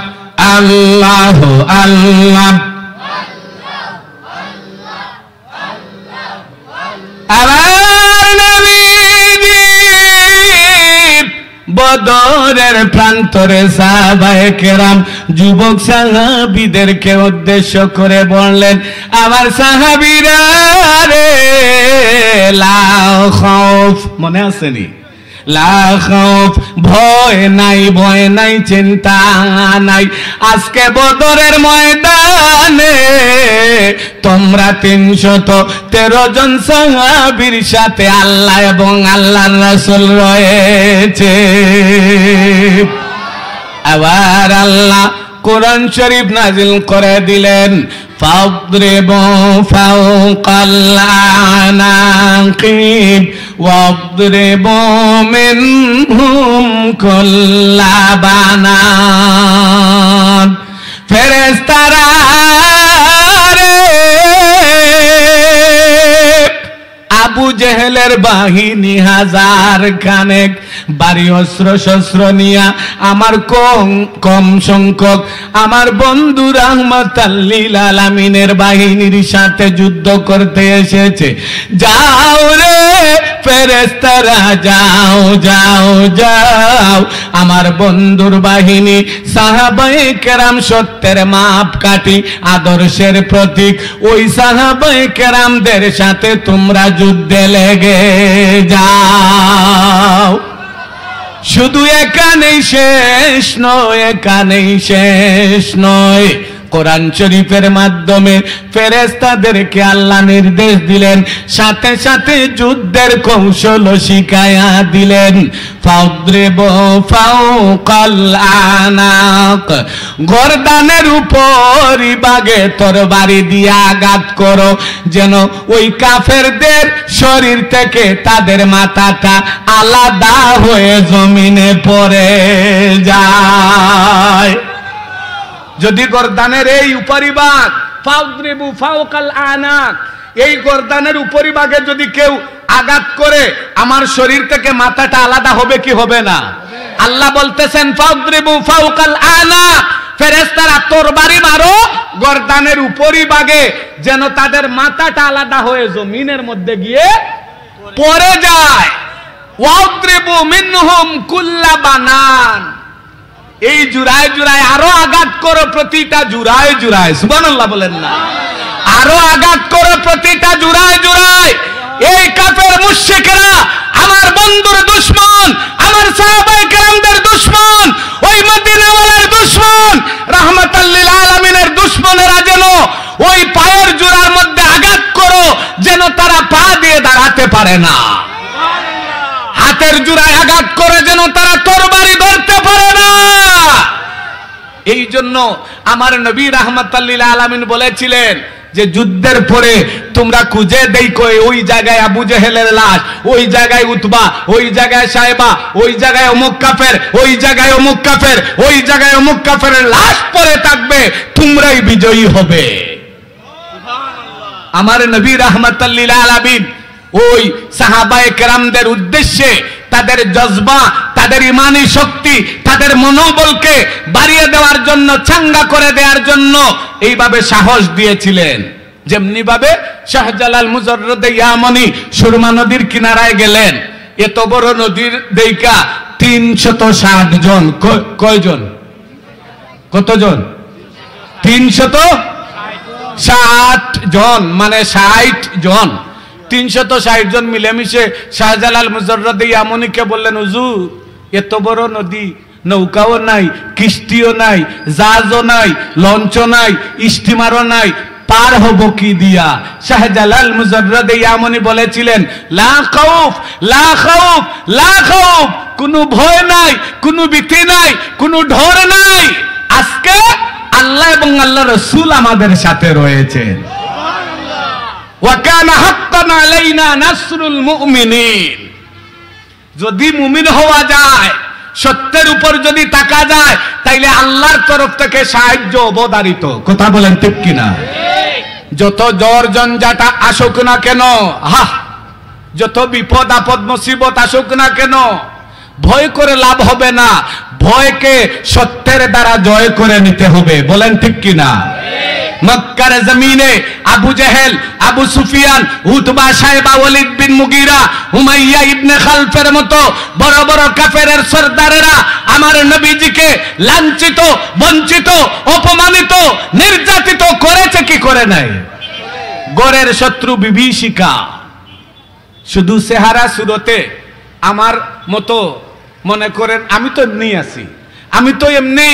S1: আল্লাহ আল্লাহ। বদরের প্রান্তরে সাহাবায়ে কেরাম যুবক সাহাবীদেরকে উদ্দেশ্য করে বললেন, আমার সাহাবীরা রে, লা খাউফ, মনে আসেনি? লা খাউফ, ভয় নাই, ভয় নাই, চিন্তা নাই। আজকে বদরের ময়দানে তোমরা 313 জন সাহাবীর সাথে আল্লাহ এবং আল্লাহর রাসূল রয়েছে। আবার আল্লাহ কোরআন শরীফ নাজিল করে দিলেন, ফাদরিবু ফাওকাল আনাকি ওয়াদরিবু মিনহুম কুল্লা বানান। ফেরেশতারা আবু জেহেলের বাহিনী হাজার খানেক বাড়ি অস্ত্র শস্ত্র নিয়া আমার কম সংখ্যক আমার বন্ধু রাহমাতাল লিল আলামিনের বাহিনীর সাথে যুদ্ধ করতে এসেছে। যাও রে ফেরেশতারা, যাও যাও যাও, আমার বন্ধুর বাহিনী সাহাবায়ে কেরাম সত্যের মাপকাঠি আদর্শের প্রতীক, ওই সাহাবায়ে কেরামদের সাথে তোমরা যুদ্ধে লেগে যাও। শুধু এখানেই শেষ নয়, এখানেই শেষ নয়। কোরআন শরীফের মাধ্যমে ফেরেশতাদেরকে আল্লাহ নির্দেশ দিলেন, সাথে সাথে যুদ্ধের কৌশল শিখায়া দিলেন। ফাদরিবু ফাওকাল আনাক, গর্দানের উপরি ভাগে তরবারি দিয়ে আঘাত করো, যেন ওই কাফেরদের শরীর থেকে তাদের মাথাটা আলাদা হয়ে জমিনে পড়ে যায়। যদি গর্দানের এই উপরিভাগ, ফাদরিবু ফাওকাল আনাক, এই গর্দানের উপরিভাগে যদি কেউ আঘাত করে আমার শরীর থেকে মাথাটা আলাদা হবে কি হবে না? আল্লাহ বলতেছেন ফাদরিবু ফাওকাল আনাক, ফেরেশতারা তরবারি মারো গর্দানের উপরিভাগে, যেন তাদের মাথাটা আলাদা হয়ে জমিনের মধ্যে গিয়ে পড়ে যায়। ওয়াদরিবু মিনহুম কুল্লা বানান, এই জুড়ায় জুড়ায় আরো আঘাত করো, প্রতিটা জুড়ায় জুড়ায়, সুবহানাল্লাহ বলেন না, আরো আঘাত করো প্রতিটা জুড়ায় জুড়ায়। এই কাফের মুশরিকরা আমার বন্ধুর দুশমন, আমার সাহাবায়ে কেরামদের দুশমন, ওই মদিনাওয়ালার দুশমন, রাহমাতাল লিল আলামিনের দুশমনেরা যেন ওই পায়ের জোড়ার মধ্যে আঘাত করো, যেন তারা পা দিয়ে দাঁড়াতে পারে না। হাতের জোড়ায় আঘাত করে যেন তারা তরবারি ধরতে পারে না। এই জন্য আমার নবী রাহমাতাল লিল আলামিন বলেছিলেন যে যুদ্ধের পরে তোমরা খুঁজে দেখো, ওই জায়গায় আবু জেহেলের লাশ, ওই জায়গায় উতবা, ওই জায়গায় সাইবা, ওই জায়গায় অমুক কাফের, ওই জায়গায় অমুক কাফের, ওই জায়গায় অমুক কাফেরের লাশ পড়ে থাকবে, তোমরাই বিজয়ী হবে। আমার নবী রাহমাতাল লিল আলামিন ওই সাহাবায়ে কেরামদের উদ্দেশ্যে তাদের জজবা, তাদের ইমানি শক্তি, তাদের মনোবলকে বাড়িয়ে দেওয়ার জন্য, চাঙ্গা করে দেওয়ার জন্য এইভাবে সাহস দিয়েছিলেন। যেমনি ভাবে শাহজালাল মুজাররদে ইয়ামানি সুরমা নদীর কিনারায় গেলেন, এত বড় নদীর দেইকা 360 জন, কয়জন, কতজন? 360 জন, মানে 60 জন। 360 জন মিলেমিশে শাহজালাল মুজাররদে ইয়ামানিকে বললেন, হুজুর এত বড় নদী, নৌকাও নাই, কিস্তিও নাই, জাহাজও নাই, লঞ্চও নাই, স্টিমারও নাই, পার হব কি দিয়া? শাহজালাল মুজাররদে ইয়ামানি বলেছিলেন, লা খাউফ লা খাউফ লা খাউফ, কোনো ভয় নাই, কোনো ভীতি নাই, কোনো ডর নাই। আজকে আল্লাহ এবং আল্লাহ রাসূল আমাদের সাথে রয়েছেন। ওয়া কানা হাক্কান আলাইনা নাসরুল মুমিনিন। যদি মুমিন হওয়া যায়, সত্যের উপর যদি তাকা যায়, তাইলে আল্লাহর তরফ থেকে সাহায্য অবধারিত। কথা বলেন ঠিক কিনা? যত জ্বর জঞ্জাটা আসুক না কেন, যত বিপদ আপদ মুসিবত আসুক না কেন, ভয় করে লাভ হবে না। ভয়কে সত্যের দ্বারা জয় করে নিতে হবে। বলেন ঠিক কিনা? মক্কার জমিনে আবু জেহেল, আবু সুফিয়ান, উতবা, সাইবা, ওয়ালিদ বিন মুগিরা, উমাইয়া ইবনে খালফের মতো বড় বড় কাফেরের সরদারেরা আমার নবীজিকে লাঞ্ছিত, বঞ্চিত, অপমানিত, নির্যাতিত করেছে কি করে নাই? গরের শত্রু বিভীষিকা শুধু চেহারা সুরতে আমার মতো মনে করেন আমি তো এমনি আছি, আমি তো এমনি।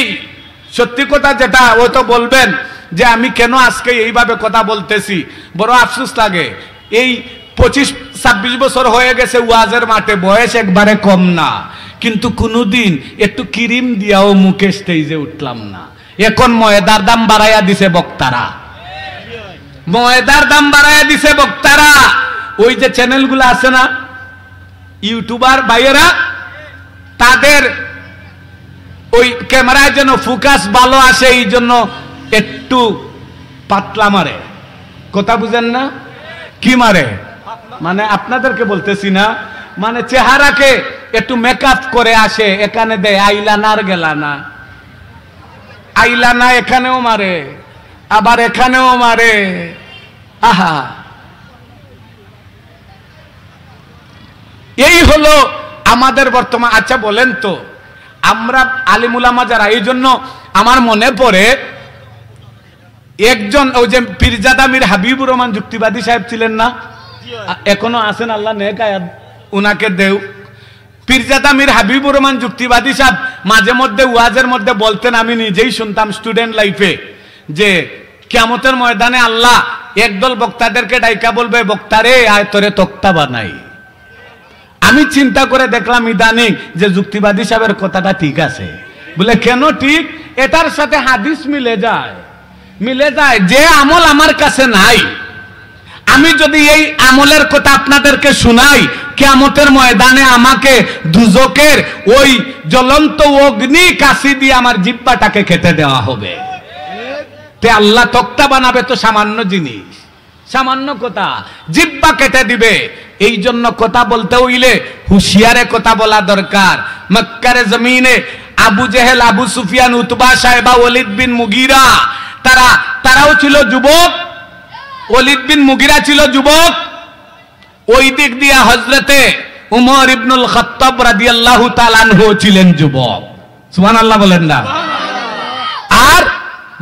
S1: সত্যি কথা যেটা ও তো বলবেন যে আমি কেন আজকে এইভাবে কথা বলতেছি, বড় আফসোস লাগে। এই 25-26 বছর হয়ে গেছে ওয়াজের মাঠে, বয়স একবারে কম না, কিন্তু কোনোদিন একটু ক্রিম দিয়াও মুখে স্টেজে উঠলাম না। এখন ময়দার দাম বাড়াইয়া দিছে বক্তারা, ময়দার দাম বাড়াইয়া দিছে বক্তারা। ওই যে চ্যানেলগুলো আছে না, ইউটিউবার ভাইয়েরা, তাদের ওই ক্যামেরায় যেন ফোকাস ভালো আসে, এই জন্য একটু পাতলা মারে। কথা বুঝেন না? কি মারে? মানে আপনাদেরকে বলতেছি না, মানে চেহারাকে একটু মেকআপ করে আসে, এখানে দেয় আইলানার গেলানা, আইলানা এখানেও মারে, আবার এখানেও মারে। আহা, এই হলো আমাদের বর্তমান। আচ্ছা বলেন তো, আমরা আলিমুলামা যারা, এই জন্য আমার মনে পড়ে একজন, ওই যে পীরজাদা মীর হাবিবুর রহমান যুক্তিবাদী সাহেব ছিলেন না, এখনো আছেন, আল্লাহ নেক হায়াত উনাকে দেও। পীরজাদা মীর হাবিবুর রহমান যুক্তিবাদী সাহেব মাঝে মধ্যে ওয়াজের মধ্যে বলতেন, আমি নিজেই শুনতাম স্টুডেন্ট লাইফে, যে কিয়ামতের ময়দানে আল্লাহ একদল বক্তাদেরকে ডাইকা বলবে, বক্তারে আয় তোরে তক্তা বানাই। আমি চিন্তা করে দেখলাম ইদানিং যে যুক্তিবাদী সাহেবের কথাটা ঠিক আছে। বলে কেন ঠিক? এটার সাথে হাদিস মিলে যায়, মিলে যায়। যে আমল আমার কাছে নাই, আমি যদি এই আমলের কথা আপনাদেরকে শোনাই, কিয়ামতের ময়দানে আমাকে দুজকের ওই জ্বলন্ত অগ্নি কাশি দিয়ে আমার জিহ্বাটাকে খেতে দেওয়া হবে। তে আল্লাহ তক্তা বানাবে তো সামান্য জিনিস, সামান্য কথা, জিহ্বা কেটে দিবে। এই জন্য কথা বলতে হইলে হুঁশিয়ারে কথা বলা দরকার। মক্কার জমিনে আবু জেহেল, আবু সুফিয়ান, উতবা, সাইবা, ওয়ালিদ বিন মুগিরা, তারাও ছিল যুবক। ওয়ালিদ বিন মুগিরা ছিল যুবক। ওই দিক দিয়ে হযরতে উমর ইবনুল খাত্তাব রাদিয়াল্লাহু তাআলা আনহু ছিলেন যুবক। সুবহানাল্লাহ বলেন না? আর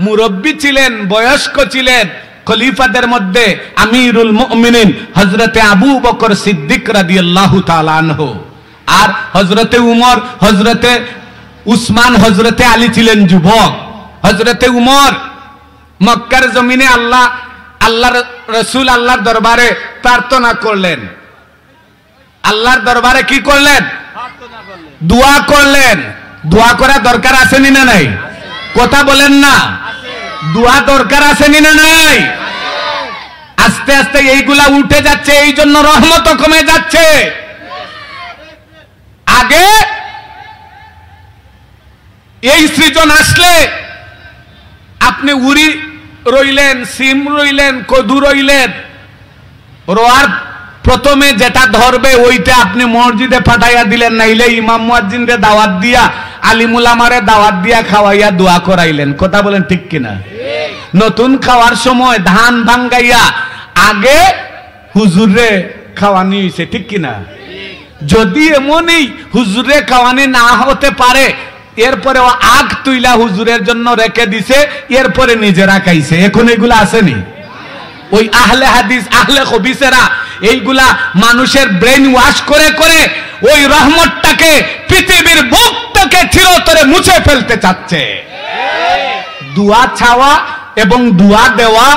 S1: মুরব্বী ছিলেন, বয়স্ক ছিলেন খলিফাদের মধ্যে আমিরুল মুমিনিন হযরতে আবু বকর সিদ্দিক রাদিয়াল্লাহু তাআলা আনহু। আর হযরতে উমর, হযরতে উসমান, হযরতে আলী ছিলেন যুবক। হযরতে উমর মক্কার জমিনে আল্লাহর রাসূল আল্লাহর দরবারে প্রার্থনা করলেন। আল্লাহর দরবারে কি করলেন? দোয়া করলেন। দোয়া করা দরকার আছে না নাই? কথা বলেন না, দোয়া দরকার আছে না নাই? আস্তে আস্তে এইগুলা উঠে যাচ্ছে, এই জন্য রহমত কমে যাচ্ছে। আগে এই সৃজন আসলে আপনি উড়ি রইলেন, সিম রইলেন, কদু রইলেন, রোয়ার প্রথমে যেটা ধরবে ওইটা আপনি মসজিদে পাঠাইয়া দিলেন, নাইলে ইমাম মুয়াজ্জিনরে দাওয়াত দিয়া আলিম উলামারে দাওয়াত দিয়া খাওয়াইয়া দোয়া করাইলেন। কথা বলেন ঠিক কিনা? নতুন খাওয়ার সময় ধান ভাঙ্গাইয়া আগে হুজুরে খাওয়ানি হইছে, ঠিক কিনা? যদি এমনই হুজুরে খাওয়ানি না হতে পারে, এরপরে ও আগ তুইলা হুজুরের জন্য রেখে দিছে, এরপরে নিজেরা খাইছে। এখন এগুলা আসেনি? ওই আহলে হাদিস আহলে খবিসেরা এইগুলা মানুষের ব্রেন ওয়াশ করে করে ওই রহমতটাকে পৃথিবীর বুক থেকে চিরতরে মুছে ফেলতে চাচ্ছে। দোয়া চাওয়া এবং দোয়া দেওয়া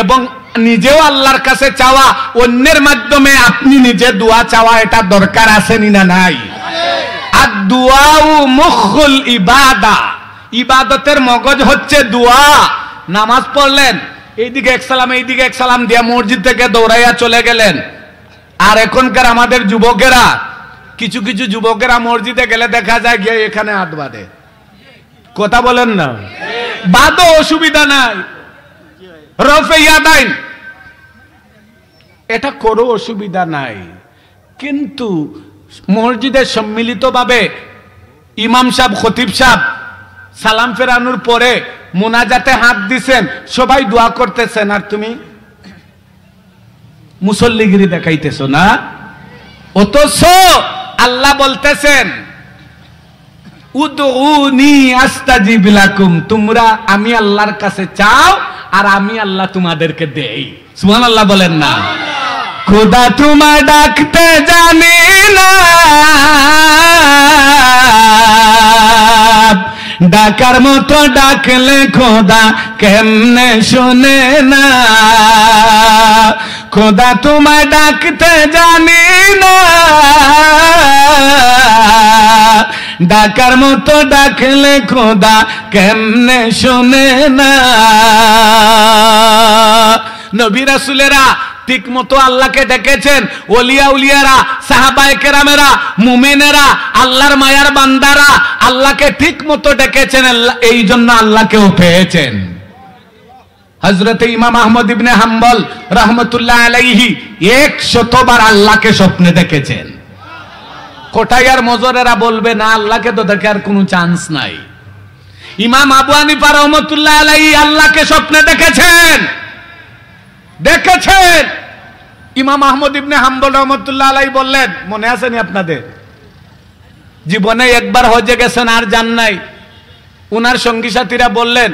S1: এবং নিজেও আল্লাহর কাছে চাওয়া, অন্যের মাধ্যমে আপনি নিজে দোয়া চাওয়া, এটা দরকার আসেনি না নাই? আর দুআউ মুখুল ইবাদা, ইবাদতের মগজ হচ্ছে দোয়া। নামাজ পড়লেন, এইদিকে এক সালাম এইদিকে এক সালাম দিয়া মসজিদ থেকে দৌড়াইয়া চলে গেলেন। আর এখনকার আমাদের যুবকেরা, কিছু কিছু যুবকেরা মসজিদে গেলে দেখা যায় গিয়ে এখানে হাত বাঁধে। কথা বলেন না? বাদও, অসুবিধা নাই, রফে ইয়াদাইন এটা করো, অসুবিধা নাই। কিন্তু মসজিদে সম্মিলিতভাবে ইমাম সাহেব খতিব সাহেব সালাম ফেরানোর পরে মুনাজাতে হাত দিছেন, সবাই দোয়া করতেছেন, আর তুমি মুসল্লিগিরি দেখাইতেছো না। অথচ আল্লাহ বলতেছেন উদউনি আস্তাজিব লাকুম, তোমরা আমি আল্লাহর কাছে চাও আর আমি আল্লাহ তোমাদেরকে দেই। সুবহানাল্লাহ বলেন না? খোদা তোমার ডাকতে জানি না, ডাকার মতো ডাকলে খোদা কেমনে শোনে না। খোদা তোমায় ডাকতে জানি না, ডাকার মতো ডাকলে খোদা কেমনে শোনে না। নবী রাসূলেরা ঠিক মতো আল্লাহকে ডেকেছেন, ওলিয়া উলিয়ারা সাহাবায়ে কেরামেরা মুমিনেরা আল্লাহর মায়ার বান্দারা আল্লাহকে ঠিক মতো ডেকেছেন, এই জন্য আল্লাহকেও পেয়েছেন। হযরত ইমাম আহমদ ইবনে হাম্বল রাহমাতুল্লাহ আলাইহি 100 বার আল্লাহকে স্বপ্নে দেখেছেন। কোটায়ার মজরেরা বলবে না, আল্লাহকে তো দেখার কোনো চান্স নাই। ইমাম আবু হানিফা রাহমাতুল্লাহ আলাইহি আল্লাহকে স্বপ্নে দেখেছেন। ইমাম আহমদ ইবনে হাম্বল রাহমাতুল্লাহ আলাইহি বললেন, মনে আছে নি আপনাদের? জীবনে একবার হজে গেছেন আর যান নাই। উনার সঙ্গী সাথীরা বললেন,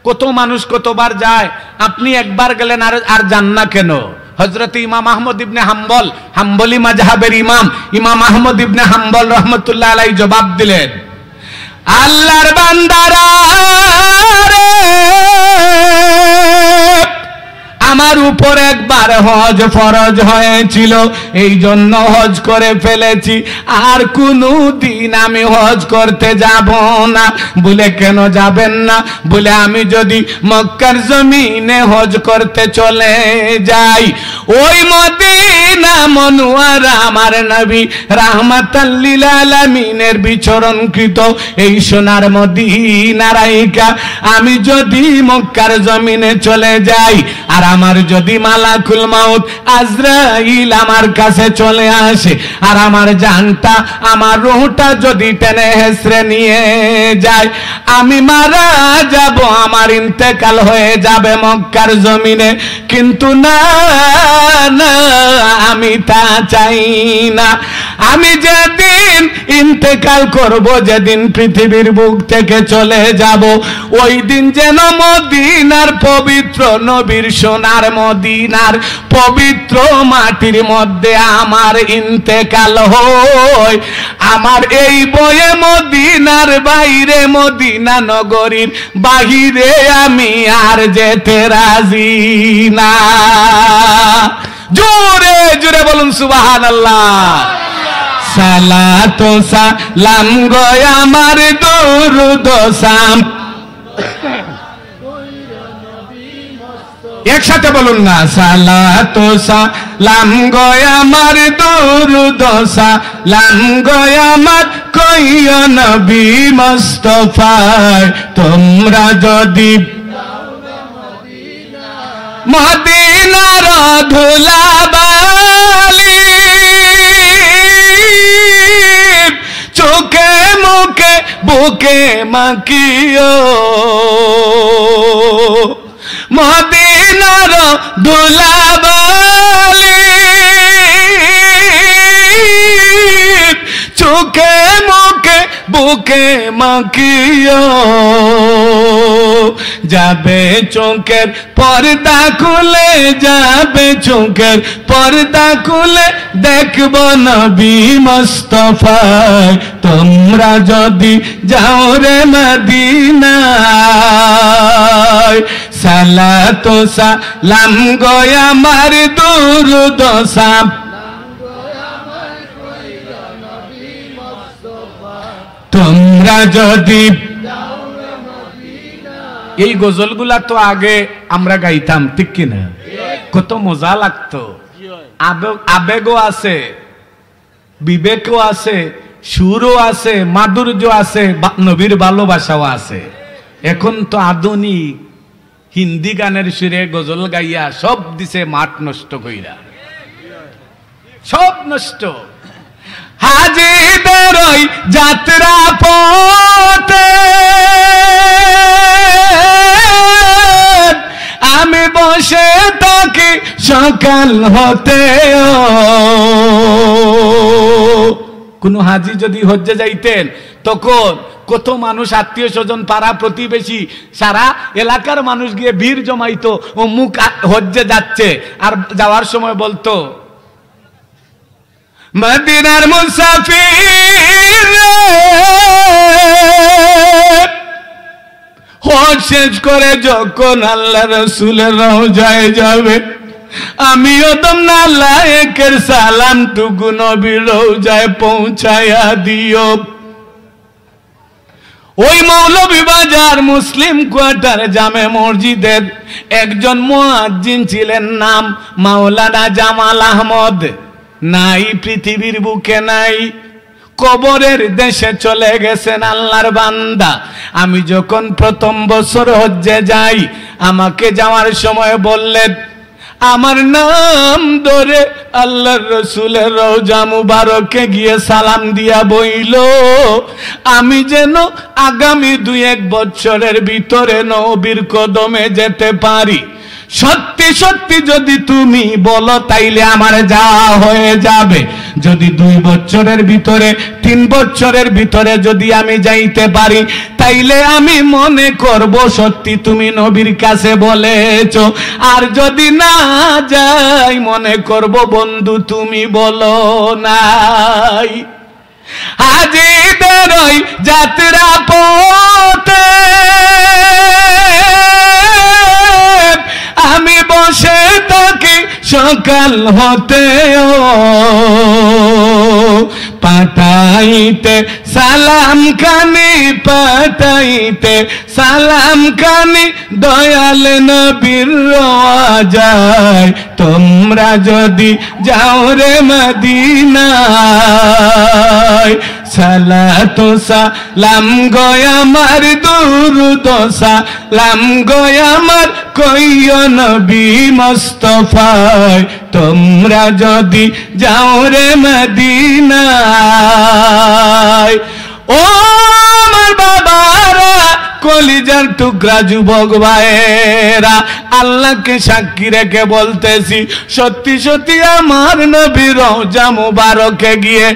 S1: কত মানুষ কতবার যায়, আপনি একবার গেলেন আর যান না কেন? হযরত ইমাম আহমদ ইবনে হাম্বল, হাম্বলি মাযহাবের ইমাম আহমদ ইবনে হাম্বল রাহমাতুল্লাহ আলাইহি জবাব দিলেন, আল্লাহর বান্দারা রে, আমার উপর একবার হজ ফরজ হয়েছিল, এই জন্য হজ করে ফেলেছি, আর কোনদিন আমি হজ করতে যাব না। বলে কেন যাবেন না? বলে আমি যদি মক্কার জমিনে হজ করতে চলে যাই, ওই মদিনা মনোয়ারা আমার নবী রাহমাতাল লিল আলামিনের বিচরণকৃত এই সোনার মদিনা রাইকা আমি যদি মক্কার জমিনে চলে যাই, আর আমার যদি মালাকুল মাউত আজরাইল আমার কাছে চলে আসে, আর আমার জানটা আমার রূহটা যদি টেনে হেসড়ে নিয়ে যায়, আমি মারা যাব, আমার ইন্তেকাল হয়ে যাবে মক্কার জমিনে। কিন্তু না না, আমি তা চাই না। আমি যেদিন ইন্তেকাল করব, যেদিন পৃথিবীর বুক থেকে চলে যাব, ওই দিন যেন মদিনার পবিত্র নবীর সোনার মদিনার পবিত্র মাটির মধ্যে আমার ইন্তেকাল হয়। আমার এই বয়ে মদিনার বাইরে, মদিনা নগরীর বাহিরে আমি আর যেতে রাজি না। জোরে জোরে বলুন সুবহানাল্লাহ। সালাত ও সালাম গো আমার দরুদ সালাম, একসাথে বলুন না, সালাত ও সালাম গো আমার দরুদ সালাম গো আমার কইও নবী মুস্তাফায়, তোমরা যদি মদিনার ধুলাবালি বুকে মাখিও মদিনার ধুলাবালি চোখে মুখে বুকে মাখিও যাবে চোখের পর্দা খুলে যাবে চোখের পর্দা খুলে দেখব নবী মুস্তাফায় তোমরা যদি যাও রে মদিনায় সালাত ও সালাম গো আমার দুরূদ ও সালাম তোমরা যদি এই গজলগুলা তো আগে আমরা গাইতাম ঠিক কিনা কত মজা লাগতো আবেগও আছে বিবেকও আছে সুরও আছে মাধুর্য আছে নবীর ভালোবাসাও আছে এখন তো আধুনিক হিন্দি গানের সুরে গজল গাইয়া সব দিছে মাঠ নষ্ট কইরা সব নষ্ট হাজিদের ওই যাত্রা পথে আমি বসে থাকি সকাল হতে কোন হাজি যদি হজ্জে যাইতেন তখন কত মানুষ আত্মীয় স্বজন পাড়া প্রতিবেশী সারা এলাকার মানুষ গিয়ে ভিড় জমাইতো ও মুখ হজ্জে যাচ্ছে আর যাওয়ার সময় বলতো মদিনার মুসাফির হজ শেষ করে যখন আল্লাহ রাসূলের রওজায় যাবে আমিও তোমরা লায়েকের সালাম টুকু নবীর রওজায় পৌঁছায়া দিও ওই মৌলভীবাজার মুসলিম কোয়ার্টার জামে মসজিদের একজন মুয়াজ্জিন ছিলেন নাম মাওলানা জামাল আহমদ নাই পৃথিবীর বুকে নাই কবরের দেশে চলে গেছেন আল্লাহর বান্দা আমি যখন প্রথম বছর হজ্জে যাই আমাকে যাওয়ার সময় বললেন আমার নাম ধরে আল্লাহর রাসূলের রওজা মুবারকে গিয়ে সালাম দিয়া বইল আমি যেন আগামী 2-1 বছরের ভিতরে নবীর কদমে যেতে পারি সত্যি সত্যি যদি তুমি বলো তাইলে আমার যাওয়া হয়ে যাবে যদি 2 বছরের ভিতরে 3 বছরের ভিতরে যদি আমি যাইতে পারি তাইলে আমি মনে করব সত্যি তুমি নবীর কাছে বলেছো আর যদি না যাই মনে করব বন্ধু তুমি বলো নাই হাজিদের ওই যাত্রা পথে আমি বসে থাকি সকাল হতে পাঠাইতে সালাম খানি দয়াল নবীর রওজায় তোমরা যদি যাও রে মদিনায় সালাত ও সালাম গো আমার দুরূদ ও সালাম গো আমার কইও নবী মুস্তাফায় তোমরা যদি যাও রে মদিনায় ও আমার বাবারা কলিজার টুকরা যুবক ভাইয়েরা আল্লাহকে সাক্ষী রেখে বলতেছি সত্যি সত্যি আমার নবীর রওজা মুবারকে গিয়ে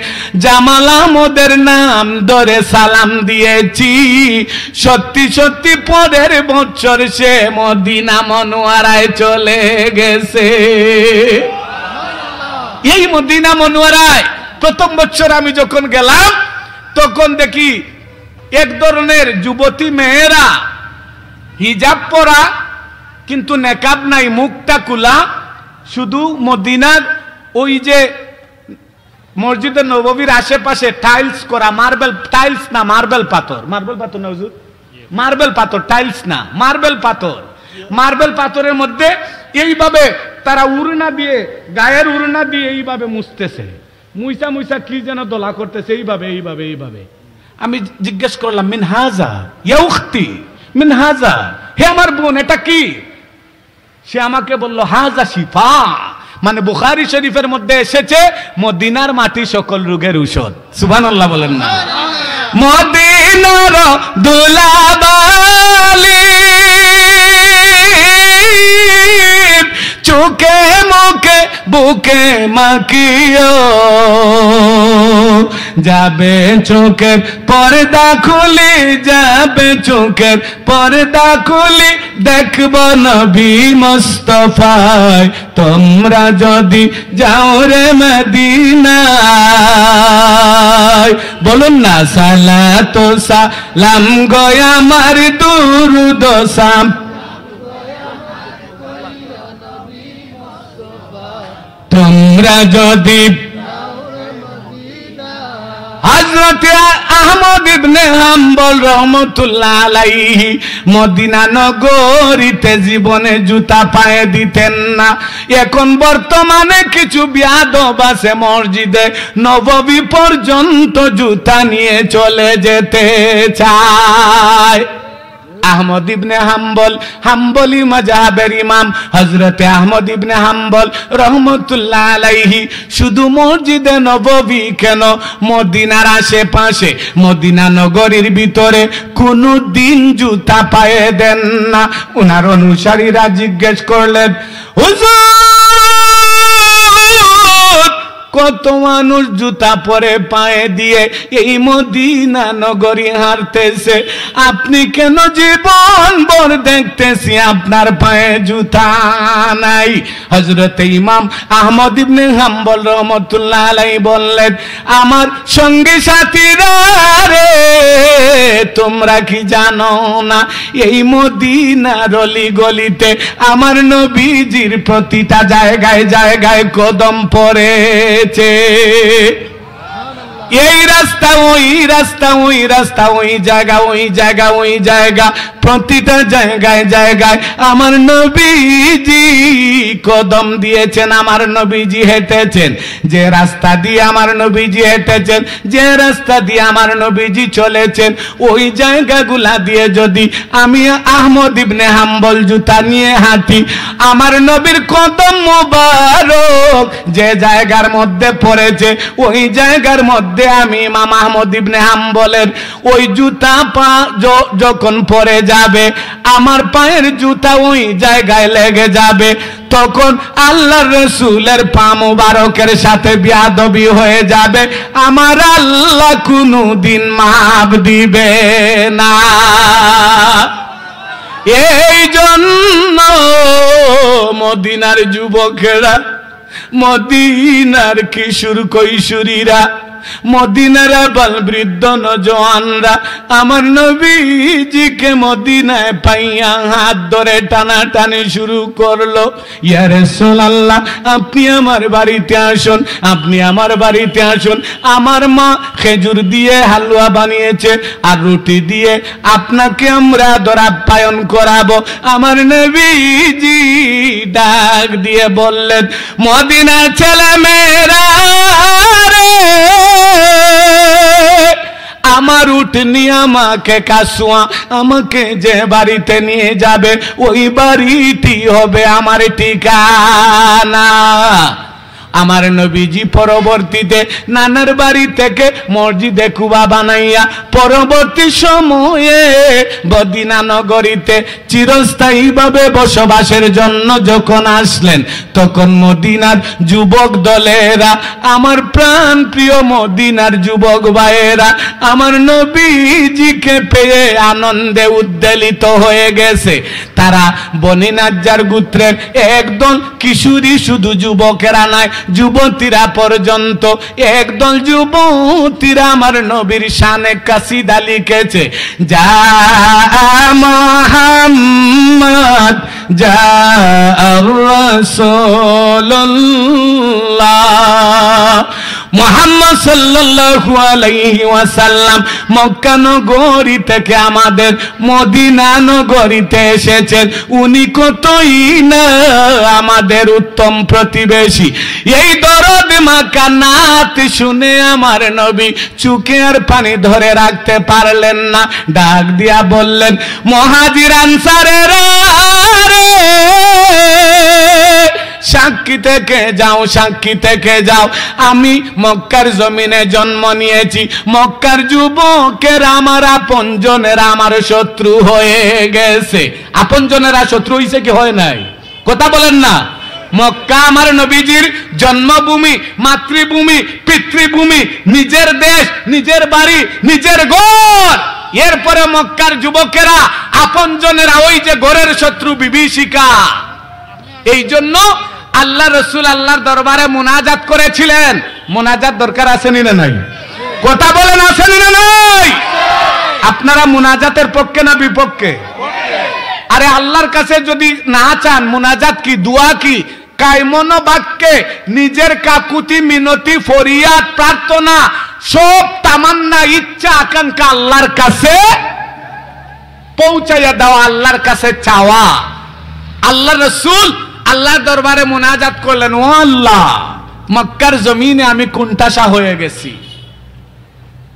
S1: জামাল আহমদের নাম ধরে সালাম দিয়েছি সত্যি সত্যি পরের বছর সে মদিনা মনোয়ারায় চলে গেছে এই মদিনা মনোয়ারায় প্রথম বছর আমি যখন গেলাম তখন দেখি এক ধরনের যুবতী মেয়েরা হিজাব পরা কিন্তু নেকাব নাই মুখটা খোলা শুধু মদিনার ওই যে মসজিদে নববীর আশেপাশে টাইলস করা মার্বেল টাইলস না মার্বেল পাথর না হুজুর মার্বেল পাথর টাইলস না মার্বেল পাথরের মধ্যে এইভাবে তারা উড়না দিয়ে গায়ের উড়না দিয়ে এইভাবে মুছতেছে মুইসা কি যেন দোলা করতেছে এইভাবে আমি জিজ্ঞেস করলাম মিন হাজা ইয়া উখতি মিন হাজা হে আমার বোন এটা কি সে আমাকে বলল হাজা শিফা মানে বুখারী শরীফের মধ্যে এসেছে মদিনার মাটি সকল রোগের ঔষধ সুবহানাল্লাহ বলেন না মদিনা মদিনার দুলাবালি চোখে মুখে বুকে মাখিও যাবে চোখের পর্দা খুলি যাবে চোখের পর্দা খুলি দেখব নবী মুস্তাফায় তোমরা যদি যাও রে মদিনায় বলুন না সালাত ও সালাম গো আমার দুরুদ ও সালাম তোমরা যদি হযরত আহমদ ইবনে হাম্বল রহমাতুল্লাহ আলাইহি মদিনা নগরীতে জীবনে জুতা পায়ে দিতেন না। এখন বর্তমানে কিছু বিয়াদব আছে মসজিদে নববী পর্যন্ত জুতা নিয়ে চলে যেতে চায়। আহমদ ইবনে হাম্বল হাম্বলি মাযহাবের ইমাম হযরতে আহমদ ইবনে হাম্বল রহমাতুল্লাহ আলাইহি শুধু মসজিদে নববী কেন মদিনার আশেপাশে মদিনা নগরীর ভিতরে কোনো দিন জুতা পায়ে দেন না। ওনার অনুসারীরা জিজ্ঞেস করলেন হুজুর কত মানুষ জুতা পরে পায়ে দিয়ে এই মদিনা নগরী হাঁটতেছে আপনি কেন জীবন ভর দেখতেছি আপনার পায়ে জুতা নাই। হযরত ইমাম আহমদ ইবনে হাম্বল রহমাতুল্লাহ আলাইহি বললেন আমার সঙ্গী সাথীরা রে তোমরা কি জানো না এই মদিনার অলি গলিতে আমার নবীজির প্রতিটা জায়গায় জায়গায় কদম পড়ে এই রাস্তা ওই রাস্তা ওই রাস্তা ওই জায়গা ওই জায়গা ওই জায়গা প্রতিটা জায়গায় জায়গায় আমার নবীজি কদম দিয়েছেন আমার নবীজি হেঁটেছেন। যে রাস্তা দিয়ে আমার নবীজি হেঁটেছেন যে রাস্তা দিয়ে আমার নবীজি চলেছেন ওই জায়গাগুলা দিয়ে যদি আমি আহমদ ইবনে হাম্বল জুতা নিয়ে হাঁটি আমার নবীর কদম মোবারক যে জায়গার মধ্যে পড়েছে ওই জায়গার মধ্যে আমি ইমাম আহমদ ইবনে হাম্বলের ওই জুতা পা যখন পড়ে যাবে আমার পায়ের জুতা ওই জায়গায় লেগে যাবে তখন আল্লাহর রাসূলের পা মুবারকের সাথে বিয়াদবি হয়ে যাবে আমার আল্লাহ কোনদিন মাফ দিবে না। এই জন্য মদিনার যুবকেরা মদিনার কিশোর কৈশোরীরা মদিনার আবাল বৃদ্ধ নওজওয়ানরা আমার নবীজিকে মদিনায় পাইয়া হাত ধরে টানাটানি শুরু করলো ইয়া রাসূলুল্লাহ আপনি আমার বাড়িতে আসুন আপনি আমার বাড়িতে আসুন আমার মা খেজুর দিয়ে হালুয়া বানিয়েছে আর রুটি দিয়ে আপনাকে আমরা আদর আপ্যায়ন করাবো। আমার নবীজি ডাক দিয়ে বললেন মদিনার ছেলে মেয়েরা আমার উটনি আমাকে কাসুয়া আমাকে যে বাড়িতে নিয়ে যাবে ওই বাড়িটি হবে আমার ঠিকানা। আমার নবীজি পরবর্তীতে নানার বাড়ি থেকে মসজিদে কুবা বানাইয়া পরবর্তী সময়ে মদিনা নগরীতে চিরস্থায়ীভাবে বসবাসের জন্য যখন আসলেন তখন মদিনার যুবক দলেরা আমার প্রাণ প্রিয় মদিনার যুবক ভাইয়েরা আমার নবীজিকে পেয়ে আনন্দে উদ্বেলিত হয়ে গেছে। তারা বনি নাজ্জার গোত্রের একদল কিশোরী শুধু যুবকেরা নয় যুবতীরা পর্যন্ত একদল যুবতীরা আমার নবীর শানে কাসিদা লিখেছে যা মুহাম্মদ যা রাসূলুল্লাহ মুহাম্মদ সাল্লাল্লাহু আলাইহি ওয়াসাল্লাম মক্কা নগরী থেকে আমাদের মদিনা নগরীতে এসেছেন। উনি কতই না আমাদের উত্তম প্রতিবেশী। এই দরদ মাখা নাত শুনে আমার নবী চোখে আর পানি ধরে রাখতে পারলেন না, ডাক দিয়া বললেন মুহাজির আনসারেরা সাক্ষী থেকে যাও, সাক্ষী থেকে যাও। আমি মক্কার জমিনে জন্ম নিয়েছি, মক্কার যুবকেরা আমার আপনজনেরা আমার শত্রু হয়ে গেছে। আপনজনেরা শত্রু হইছে কি হয় নাই? কথা বলেন না। মক্কা আমার নবীজির জন্মভূমি, মাতৃভূমি, পিতৃভূমি, নিজের দেশ, নিজের বাড়ি, নিজের ঘর। এরপরে মক্কার যুবকেরা আপনজনেরা ওই যে ঘরের শত্রু, বিভীষিকা। এই জন্য আল্লাহ রসুল আল্লাহর দরবারে মুনাজাত করেছিলেন। মুনাজাত দরকার আছে না নাই? কথা বলেন, আছে না নাই? আপনারা মুনাজাতের পক্ষে না বিপক্ষে? আরে আল্লাহর কাছে যদি না চান, মুনাজাত কি, দোয়া কি? কায়মন বাক্যে নিজের কাকুতি মিনতি ফরিয়াদ প্রার্থনা সব তামান্না ইচ্ছা আকাঙ্ক্ষা আল্লাহর কাছে পৌঁছাইয়া দেওয়া, আল্লাহর কাছে চাওয়া। আল্লাহ রসুল আল্লাহর দরবারে মুনাজাত করলেন, ও আল্লাহ, মক্কার জমিনে আমি কুণ্ঠাসা হয়ে গেছি,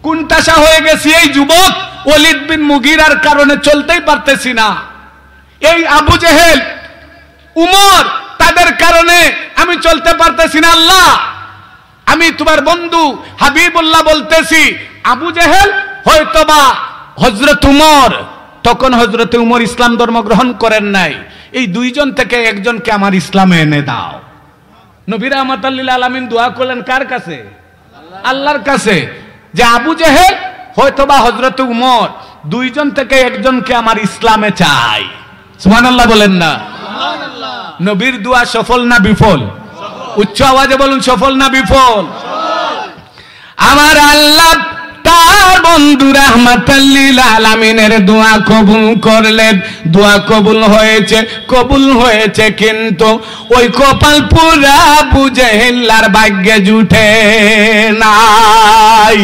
S1: কুণ্ঠাসা হয়ে গেছি। এই যুবক ওলীদ বিন মুগীরার কারণে চলতেই পারতেছি না। এই আবু জেহেল, উমর, তাদের কারণে আমি চলতে পারতেছি না। আল্লাহ, আমি তোমার বন্ধু হাবিবুল্লাহ বলতেছি, আবু জেহেল হয়তোবা হযরত উমর, তখন হযরত উমর ইসলাম ধর্ম গ্রহণ করেন নাই। এই দুইজন থেকে একজনকে আমার ইসলামে এনে দাও। নবী রাহমাতুল লিল আলামিন দোয়া করলেন কার কাছে? আল্লাহর কাছে, যে আবু জেহেল হয়তোবা হযরত উমর, দুইজন থেকে একজনকে আমার ইসলামে চাই। সুবহানাল্লাহ বলেন না? নবীর দোয়া সফল না বিফল? উচ্চ আওয়াজে বলুন, সফল না বিফল? আমার আল্লাহ তার বন্ধু রাহমাতুল লিল আলামিনের দোয়া কবুল করলেন। দোয়া কবুল হয়েছে, কবুল হয়েছে, কিন্তু ওই কপাল পুরা আবু জেহেলের ভাগ্যে জুটে নাই।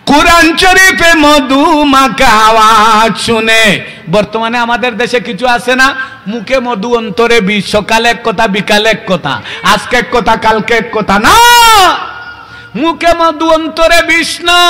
S1: কুরআন শরীফে মধু মাখা আওয়াজ শুনে, বর্তমানে আমাদের দেশে কিছু আছে না, মুখে মধু অন্তরে বিষ, সকালে এক কথা বিকালে এক কথা, আজকে এক কথা কালকে এক কথা। না, মুখে মধু অন্তরে বিষ না।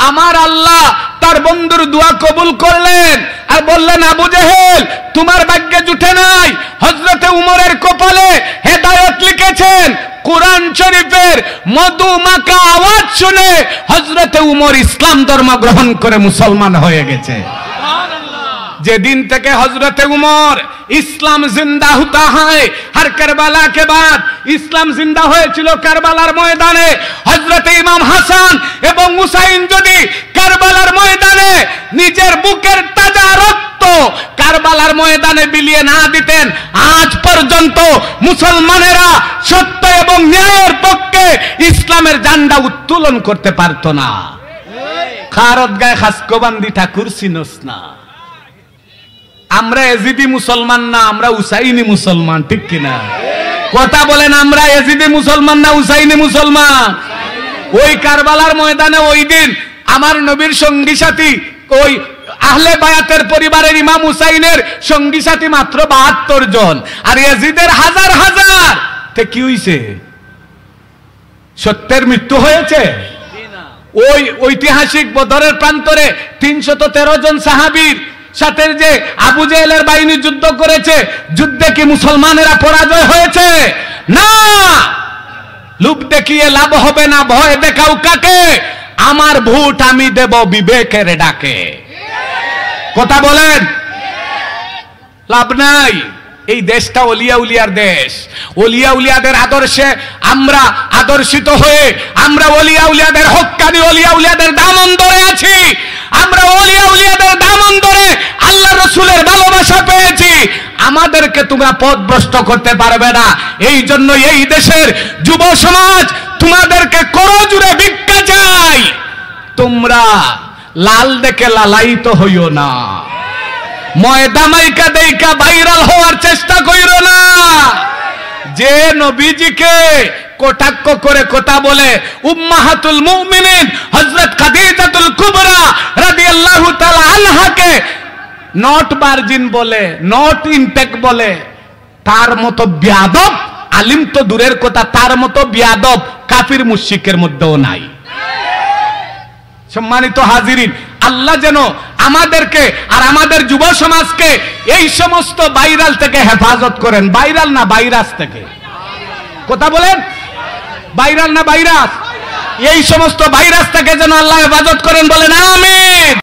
S1: আমার আল্লাহ তার বন্ধুর দোয়া কবুল করলেন আর বললেন, আবু জেহেল তোমার ভাগ্যে জুটে নাই। হযরতে উমরের কপালে হেদায়েত লিখেছেন। কুরআন শরীফের মধু মাখা আওয়াজ শুনে হযরতে উমর ইসলাম ধর্ম গ্রহণ করে মুসলমান হয়ে গেছে। যেদিন থেকে হযরতে উমর ইসলাম জিন্দা হতা হয়, হর কারবালা কে বাদ ইসলাম জিন্দা হয়েছিল কারবালার ময়দানে। হযরতে ইমাম হাসান এবং হুসাইন যদি কারবালার ময়দানে নিজের বুকের তাজা রক্ত কারবালার ময়দানে বিলিয়ে না দিতেন, আজ পর্যন্ত মুসলমানেরা সত্য এবং ন্যায়ের পক্ষে ইসলামের ঝান্ডা উত্তোলন করতে পারত না। খারত গায়ে খাসকবান্দি ঠাকুর সিনস না। আমরা এজিদি মুসলমান না, আমরা হুসাইনি মুসলমান, ঠিক কিনা? কথা বলেন, আমরা এজিদি মুসলমান না হুসাইনি মুসলমান? ওই কারবালার ময়দানে ওই দিন আমার নবীর সঙ্গী সাথী, ওই আহলে বায়াতের পরিবারের ইমাম হুসাইনের সঙ্গী সাথী মাত্র ৭২ জন, আর ইয়াজিদের হাজার হাজার। তে কি হইছে? সত্যের মৃত্যু হয়েছে? ওই ঐতিহাসিক বদরের প্রান্তরে ৩১৩ জন সাহাবীর সাথে যে আবু জেহেলের বাহিনী যুদ্ধ করেছে, যুদ্ধে কি মুসলমানেরা পরাজয় হয়েছে? না। লোভ দেখিয়ে লাভ হবে না, ভয় দেখাও কাকে? আমার ভোট আমি দেব বিবেকের ডাকে। কথা বলেন, লাভ নাই। এই দেশটা ওলিয়া উলিয়ার দেশ। ওলিয়া উলিয়াদের আদর্শে আমরা আদর্শিত হয়ে আমরা ওলিয়া উলিয়াদের হক্কানি ওলিয়া উলিয়াদের দামন ধরে আছি। আমরা ওলিয়া উলিয়াদের দামন ধরে আল্লাহ রাসূলের ভালোবাসা পেয়েছি। আমাদেরকে তোমরা পথভ্রষ্ট করতে পারবে না। এই জন্য এই দেশের যুব সমাজ তোমাদেরকে করজোড়ে ভিক্ষা চাই, তোমরা লাল দেখে লালায়িত হইও না। ময়দা মাইকা দেইকা ভাইরাল হওয়ার চেষ্টা কইরো না। যে নবীজিকে কটাক্ষ করে কথা বলে উম্মাহাতুল মুমিনিন হযরত খাদিজাতুল কুবরা রাদিয়াল্লাহু তাআলা আনহাকে নট ভার্জিন বলে, নট ইনটেক বলে, তার মতো বিয়াদব আলিম তো দূরের কথা, তার মতো বিয়াদব কাফির মুশরিকের মধ্যেও নাই। সম্মানিত হাজিরিন, আল্লাহ যেন আমাদেরকে আর আমাদের যুব সমাজকে এই সমস্ত ভাইরাল থেকে হেফাজত করেন। ভাইরাল না ভাইরাস থেকে, কথা বলেন, ভাইরাল না ভাইরাস, এই সমস্ত ভাইরাস থেকে যেন আল্লাহ হেফাজত করেন, বলেন আমিন।